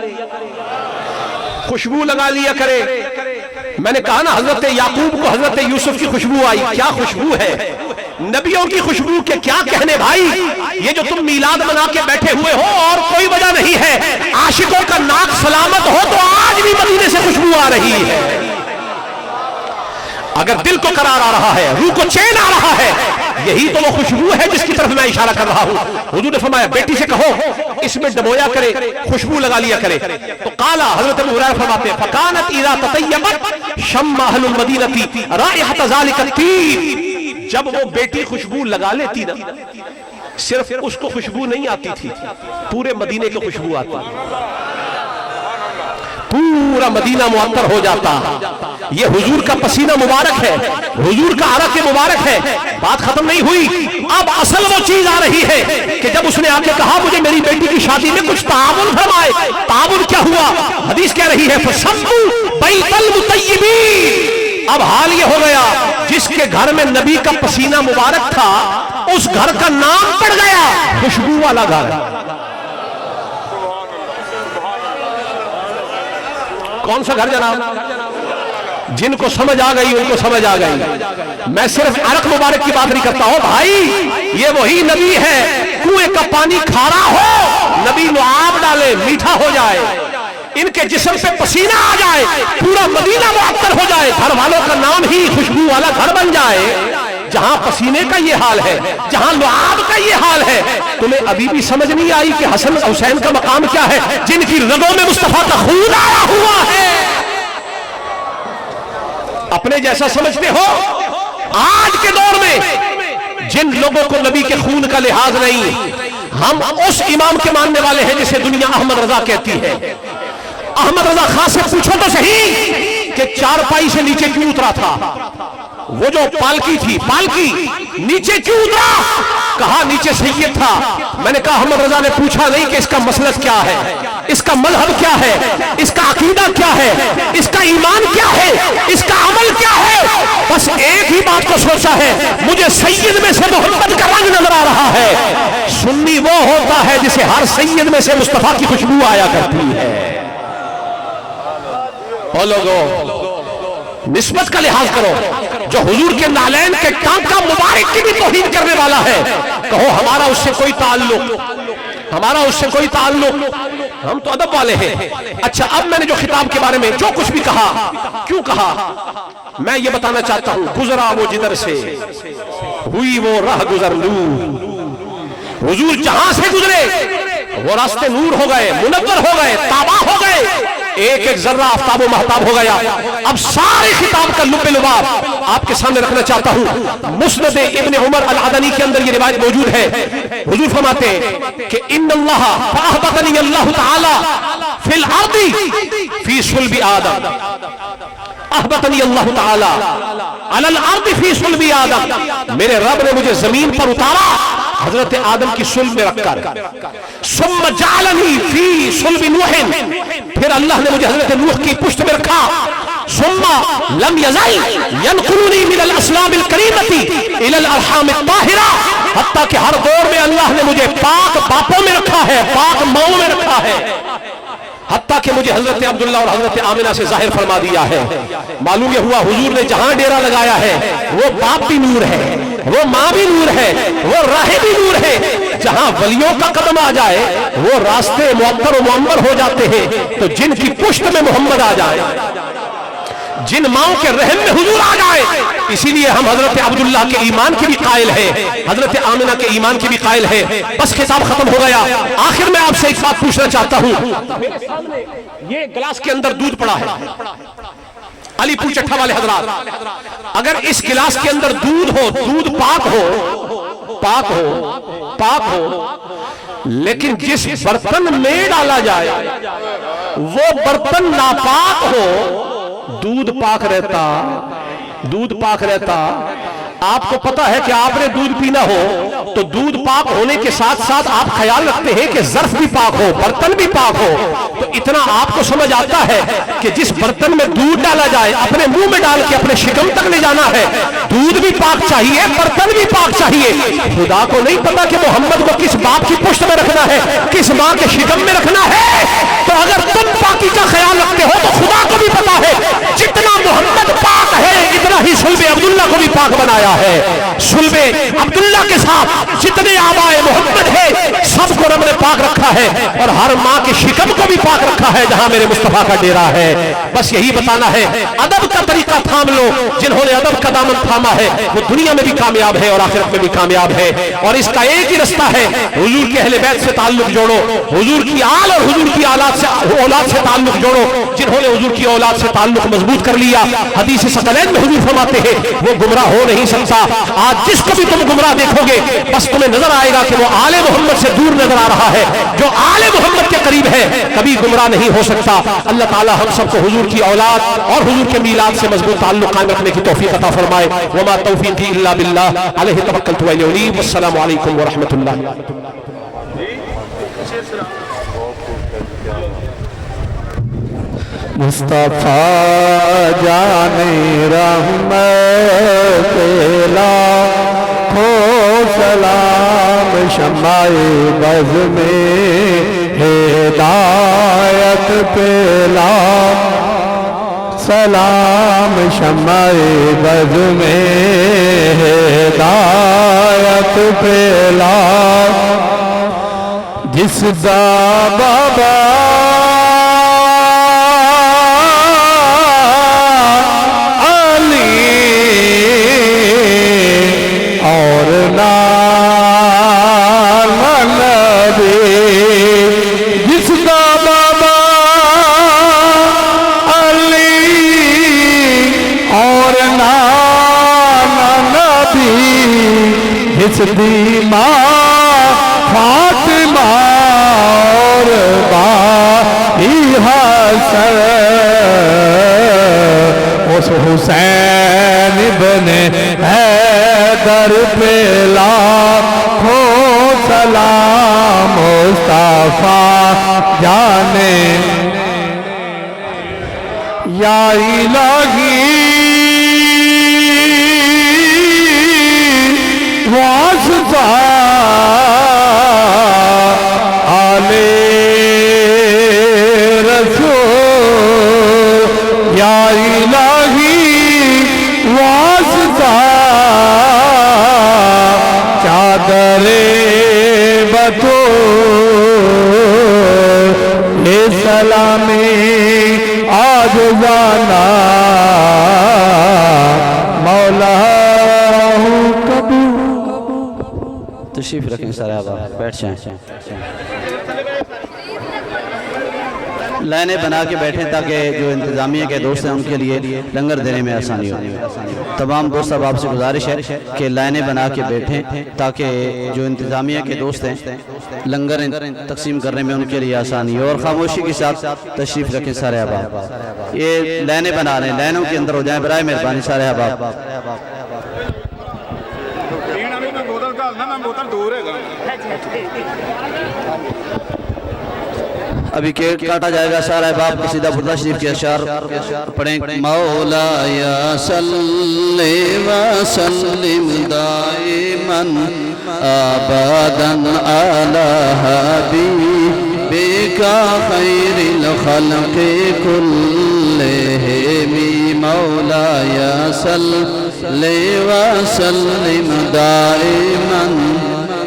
A: خوشبو لگا لیا کرے۔ میں نے کہا نا حضرت یعقوب کو حضرت یوسف کی خوشبو آئی، کیا خوشبو ہے، نبیوں کی خوشبو کے کیا کہنے بھائی، یہ جو تم میلاد منا کے بیٹھے ہوئے ہو اور کوئی وجہ نہیں ہے، عاشقوں کا ناک سلامت ہو تو آج بھی مدینے سے خوشبو آ رہی ہے۔ اگر دل کو قرار آ رہا ہے، روح کو چین آ رہا ہے، یہی تو وہ خوشبو ہے جس کی طرف میں اشارہ کر رہا ہوں۔ حضور نے فرمایا بیٹی سے کہو اس میں ڈبویا کرے، خوشبو لگا لیا کرے۔ تو قالا حضرت ابو ہریرہ فرماتے ہیں فکانت اذا تطیبت شم اہل المدینہ رائحۃ ذلک الطیب، جب وہ بیٹی خوشبو لگا لیتی نا، صرف اس کو خوشبو نہیں آتی تھی، پورے مدینے کی خوشبو آتی، پورا مدینہ معطر ہو جاتا۔ یہ حضور کا پسینہ مبارک ہے، حضور کا عرق مبارک ہے۔ بات ختم نہیں ہوئی، اب اصل وہ چیز آ رہی ہے کہ جب اس نے آ کے کہا مجھے میری بیٹی کی شادی میں کچھ تعاون فرمائے، تعاون کیا ہوا؟ حدیث کہہ رہی ہے فَسَمُّوا بَيْتَ الْمُطَيِّبِينَ، اب حال یہ ہو گیا جس کے گھر میں نبی کا پسینہ مبارک تھا اس گھر کا نام پڑ گیا خوشبو والا گھر۔ کون سا گھر جناب؟ جن کو سمجھ آ گئی ان کو سمجھ آ گئی، میں صرف عرق مبارک کی بات نہیں کرتا ہوں بھائی، یہ وہی نبی ہے، کنویں کا پانی کھارا ہو نبی لعاب ڈالے میٹھا ہو جائے، ان کے جسم سے پسینہ آ جائے، پورا مدینہ معطر ہو جائے، گھر والوں کا نام ہی خوشبو والا گھر بن جائے۔ جہاں پسینے کا یہ حال ہے، جہاں لعاب کا یہ حال ہے، تمہیں ابھی بھی سمجھ نہیں آئی کہ حسن حسین کا مقام کیا ہے جن کی رگوں میں مصطفیٰ کا خون آیا ہوا ہے؟ اپنے جیسا سمجھتے ہو؟ آج کے دور میں جن لوگوں کو نبی کے خون کا لحاظ نہیں، ہم اس امام کے ماننے والے ہیں جسے دنیا احمد رضا کہتی ہے۔ احمد رضا خان سے پوچھو تو صحیح کہ چارپائی سے نیچے کیوں اترا تھا؟ وہ جو پالکی تھی، پالکی نیچے کیوں اترا؟ کہا نیچے سید تھا۔ میں نے کہا احمد رضا نے پوچھا نہیں کہ اس کا مسلک کیا ہے، اس کا مذہب کیا ہے، اس کا عقیدہ کیا ہے، اس کا ایمان کیا ہے، اس کا عمل کیا ہے، بس ایک ہی بات کو سوچا ہے مجھے سید میں سے محمد کا رنگ نظر آ رہا ہے۔ سنی وہ ہوتا ہے جسے ہر سید میں سے مصطفیٰ کی خوشبو آیا کرتی ہے۔ او لوگو نسبت کا لحاظ کرو، جو حضور کے نالین کے ٹانکا مبارک کی بھی توہین کرنے والا ہے کہو ہمارا اس سے کوئی تعلق، ہمارا اس سے کوئی تعلق، ہم تو ادب والے ہیں۔ اچھا اب میں نے جو خطاب کے بارے میں جو کچھ بھی کہا، کیوں کہا، میں یہ بتانا چاہتا ہوں گزرا وہ جدھر سے ہوئی وہ راہ گزر نور، حضور جہاں سے گزرے وہ راستے نور ہو گئے، منور ہو گئے، تابع ہو گئے، ایک ایک ذرہ آفتاب و مہتاب ہو گیا۔ اب سارے خطاب کا لب لباب آپ کے سامنے رکھنا چاہتا ہوں۔ مسند ابن عمر العدنی کے اندر یہ روایت موجود ہے، حضور فرماتے ہیں کہ ان اللہ فاحبطنی اللہ تعالی فی الارض فی صلب آدم، احبطنی اللہ تعالی علی الارض فی صلب آدم، میرے رب نے مجھے زمین پر اتارا حضرت آدم کی صلب میں رکھ کر، ثم جعلنی فی صلب نوح، پھر اللہ نے مجھے حضرت نوح کی پشت میں رکھا، ثم لم یزل ینقلنی من الاسلام الکریمۃ الی الارحام الطاہرہ، حتیٰ کہ ہر دور میں اللہ نے مجھے پاک باپوں میں رکھا ہے، پاک ماؤں میں رکھا ہے، حتیٰ کہ مجھے حضرت عبداللہ اور حضرت آمنہ سے ظاہر فرما دیا ہے۔ معلوم یہ ہوا حضور نے جہاں ڈیرا لگایا ہے وہ باپ بھی نور ہے، وہ ماں بھی نور ہے، وہ راہ بھی نور ہے، جہاں ولیوں کا قدم آ جائے وہ راستے معطر و معمر ہو جاتے ہیں، تو جن کی پشت میں محمد آ جائے، جن ماؤں کے رحم میں حضور آ جائے، اسی لیے ہم حضرت عبداللہ کے ایمان کی بھی قائل ہیں، حضرت آمنہ کے ایمان کی بھی قائل ہیں۔ بس خطاب ختم ہو گیا، آخر میں آپ سے ایک بات پوچھنا چاہتا ہوں، میرے سامنے یہ گلاس کے اندر دودھ پڑا ہے، علی پور چٹھا والے حضرات، اگر اس گلاس کے اندر دودھ ہو، دودھ پاک ہو، پاک ہو، پاک ہو، لیکن جس برتن میں ڈالا جائے وہ برتن ناپاک ہو، دودھ پاک رہتا، دودھ پاک رہتا، آپ کو پتا ہے کہ آپ نے دودھ پینا ہو تو دودھ پاک ہونے کے ساتھ ساتھ آپ خیال رکھتے ہیں کہ ظرف بھی پاک ہو، برتن بھی پاک ہو. تو اتنا آپ کو سمجھ آتا ہے کہ جس برتن میں دودھ ڈالا جائے اپنے منہ میں ڈال کے اپنے شکم تک لے جانا ہے. دودھ بھی پاک چاہیے، برتن بھی پاک چاہیے. خدا کو نہیں پتا کہ محمد کو کس باپ کی پشت میں رکھنا ہے، کس ماں کے شکم میں رکھنا ہے. تو اگر تم پاکی کا خیال رکھتے ہو تو خدا کو بھی پتا ہے جتنا محمد پاک ہے اتنا ہی صلب عبداللہ کو بھی پاک بنایا ہے. صلب عبداللہ کے ساتھ جتنے آبائے محمد ہے سب کو رب نے پاک رکھا ہے، اور ہر ماں کے شکم کو بھی پاک رکھا ہے جہاں میرے مصطفیٰ کا ڈیرا ہے. بس یہی بتانا ہے. ادب کا طریقہ تھام لو. جنہوں نے ادب کا دامن تھاما ہے وہ دنیا میں بھی کامیاب ہے اور آخرت میں بھی کامیاب ہے. اور اس کا ایک ہی رستہ ہے، حضور کے اہل بیت سے تعلق جوڑو، حضور کی آل اور حضور کی اولاد سے تعلق جوڑو. جنہوں نے حضور کی اولاد سے تعلق مضبوط کر لیا، حدیث ثقلین میں حضور فرماتے ہیں وہ گمراہ ہو نہیں سکتا. آج جس کو بھی تم گمراہ دیکھو گے بس تمہیں نظر آئے گا کہ وہ آل محمد سے دور نظر آ رہا ہے. جو آل محمد کے قریب ہے کبھی گمراہ نہیں ہو سکتا. اللہ تعالی ہم سب کو حضور کی اولاد اور حضور کے میلاد سے مضبوط تعلق قائم رکھنے کی توفیق عطا فرمائے. وما توفیقی الا باللہ علیہ توکلت و الیہ انیب. والسلام علیکم ورحمۃ اللہ.
B: مصطفیٰ جان رحمت لاکھوں سلام، شمع بز میں ہدایت پہ لاکھ سلام، شمع بز میں ہدایت پہ لاکھ. جس دا بابا دی ماں فاطمہ اور بائی حسن، اس حسین ابن حیدر پہ لاکھوں سلام. مصطفیٰ جانے یا الہی واسطہ آلِ رسول، یا الہی واسطہ چادر بطول سلامی عاجزانہ مولا کبھی.
C: تشریف رکھیں سارے آپ بیٹھ جائیں. لائنیں بنا کے بیٹھیں تاکہ جو انتظامیہ کے دوست ہیں ان کے لیے لنگر دینے میں آسانی ہو. تمام دوست اب آپ سے گزارش ہے کہ لائنیں بنا کے بیٹھیں تاکہ جو انتظامیہ کے دوست ہیں لنگر تقسیم کرنے میں ان کے لیے آسانی ہو. اور خاموشی کے ساتھ تشریف رکھیں سارے احباب. یہ لائنیں بنا رہے ہیں، لائنوں کے اندر ہو جائیں برائے مہربانی سارے احباب. ابھی کیک کاٹا جائے گا. سارا احباب قصیدہ بردہ شریف کے اشعار پڑھیں. مولائی صلی وسلم دائما ابدا علی حبیبک خیر الخلق کلہم. مولائی صلی وسلم دائما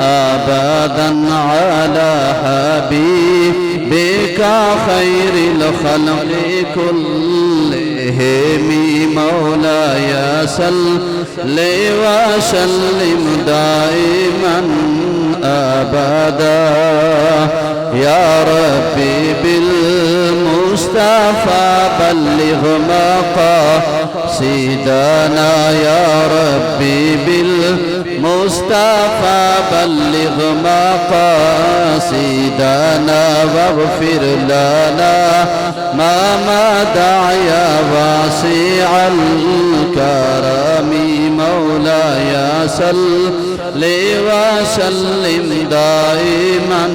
C: ابدا علی حبیبک خیر الخلق کلہم. مولائی صلی وسلم دائما ابدا یا ربی بالمصطفى بلغ مقاصدنا یا ربی بالمصطفى مصطفى بلغ مقاصدنا واغفر لنا ما مضى يا واسع الكرم مولاي صل وسلم دائما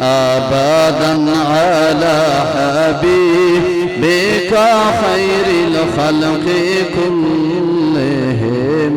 C: أبدا على حبيبك خير الخلق كلهم.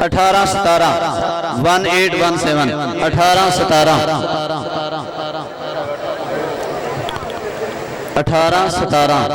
C: 18 17 1817 18 17 18 17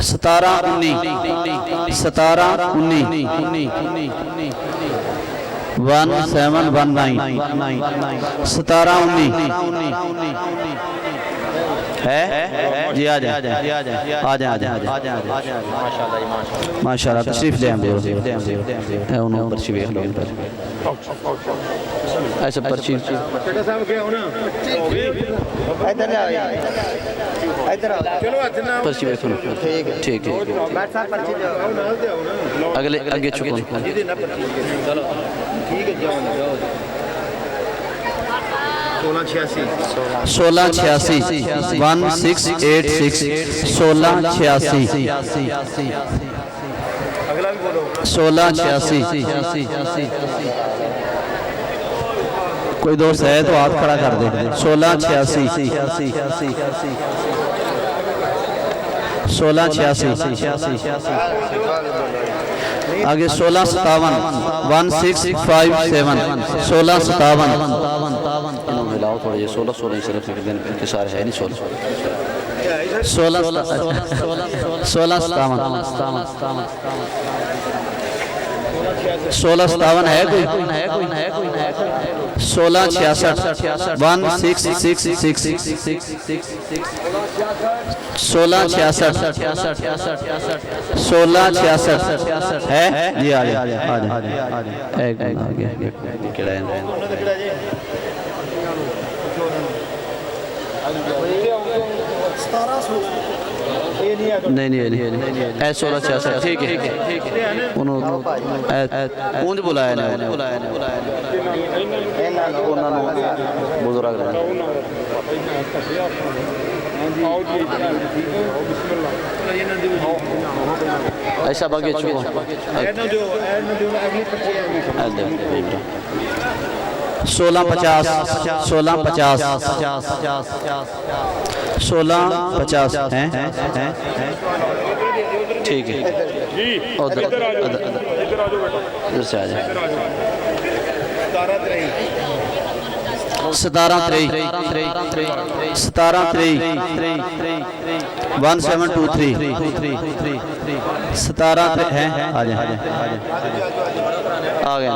C: 17 19 17 ہے جی آ جائیں ماشاءاللہ تشریف لے انہوں پرچی ویکھ لو ایسا پرچی پرچی ویکھ لو ٹھیک ہے اگلے اگے چکو 1686 1686 کوئی دوست ہے تو ہاتھ کھڑا کر دے 1686 آگے 1657 1657 ملاؤ تھوڑا یہ 16 صرف انکسار ہے نہیں 16 1657 ہے کوئی 1666 1666 ہے جی آ جائے نہیں اے 1666 ٹھیک ہے انہوں کون بلایا بزرگ رہے ایسا باگے چکو 1650 ہیں ٹھیک ہے ادھر سے آ جائیں 17 3 1723 17 ہے آ جائیں آ گئے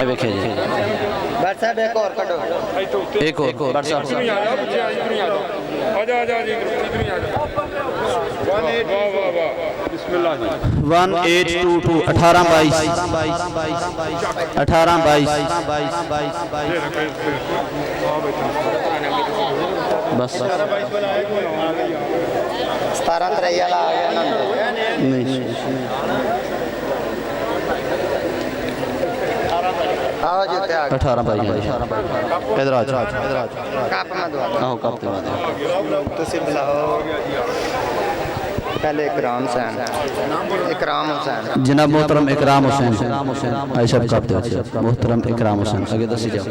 C: دیکھیں جی
D: بٹ صاحب ایک اور کٹو
C: ایک اور بٹ صاحب 1822 18 22 بس
D: 17 3 والا آ گیا
C: نہیں
D: آؤ جیتے آ گئے
C: 18 22 ادھر آ جاؤ
D: کپ میں دعا
C: آؤ کب دے
D: تسی بلاؤ پہلے اکرام حسین اکرام حسین
C: جناب محترم اکرام حسین عائشہ کب دے محترم اکرام حسین آگے دسی جاؤ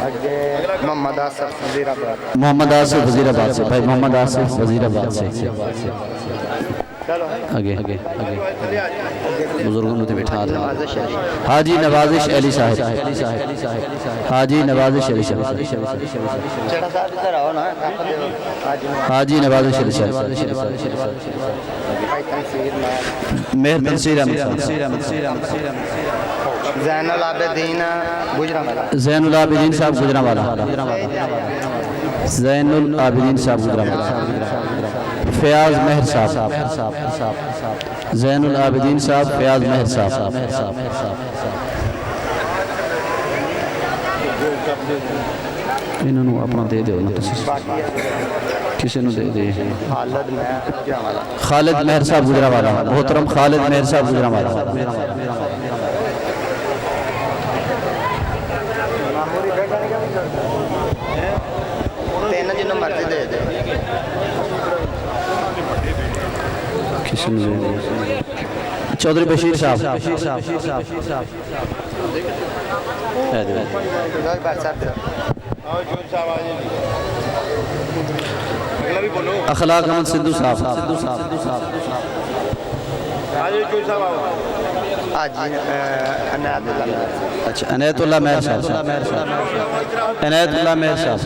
D: اگے محمد آصف وزیر آباد
C: محمد آصف وزیر آباد سے بھائی محمد آصف وزیر آباد سے آگے بزرگوں نے بٹھا دیا حاجی نوازش علی صاحب حاجی نوازش علی صاحب
D: چڑا صاحب ادھر آؤ نا
C: حاجی نوازش علی صاحب
D: بھائی تنصیر
C: مہر تنصیر احمد
D: زین العابدین گجرانوالا
C: زین العابدین صاحب گجرانوالا زین العابدین صاحب گجرانوالا فیاض مہر صاحب زین العابدین صاحب فیاض مہر صاحب انہوں اپنا دے دیو کسی نے دے دے خالد مہر صاحب گجرانوالا محترم خالد مہر صاحب گجرانوالا
D: تین جنوں مرضی دے دے
C: چودھری بشیر صاحب اخلاق احمد سدھو صاحب اچھا عنایت اللہ مہر صاحب عنایت اللہ مہر صاحب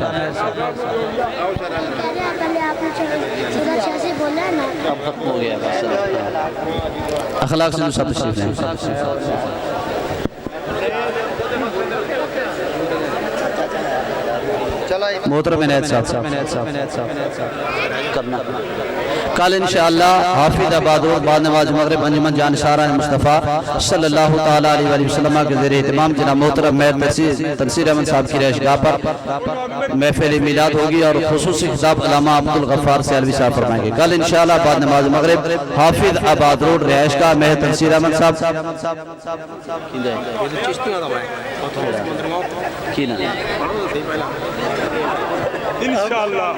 C: اب ختم ہو گیا اخلاق سدھو صاحب تشریف لیں محترم عنایت صاحب کرنا کل انشاءاللہ حافظ آباد روڈ بعد نماز مغرب انجمن جانشاران مصطفیٰ صلی اللہ تعالیٰ علیہ وسلم کے زیر اہتمام جناب محترم مہر تنصیر احمد صاحب کی رہائشگاہ پر محفل میلاد ہوگی اور خصوصی خطاب علامہ عبدالغفار سیالوی صاحب فرمائیں گے کل انشاءاللہ بعد نماز مغرب حافظ آباد روڈ رہائشگاہ مہر تنصیر احمد صاحب
E: انشاءاللہ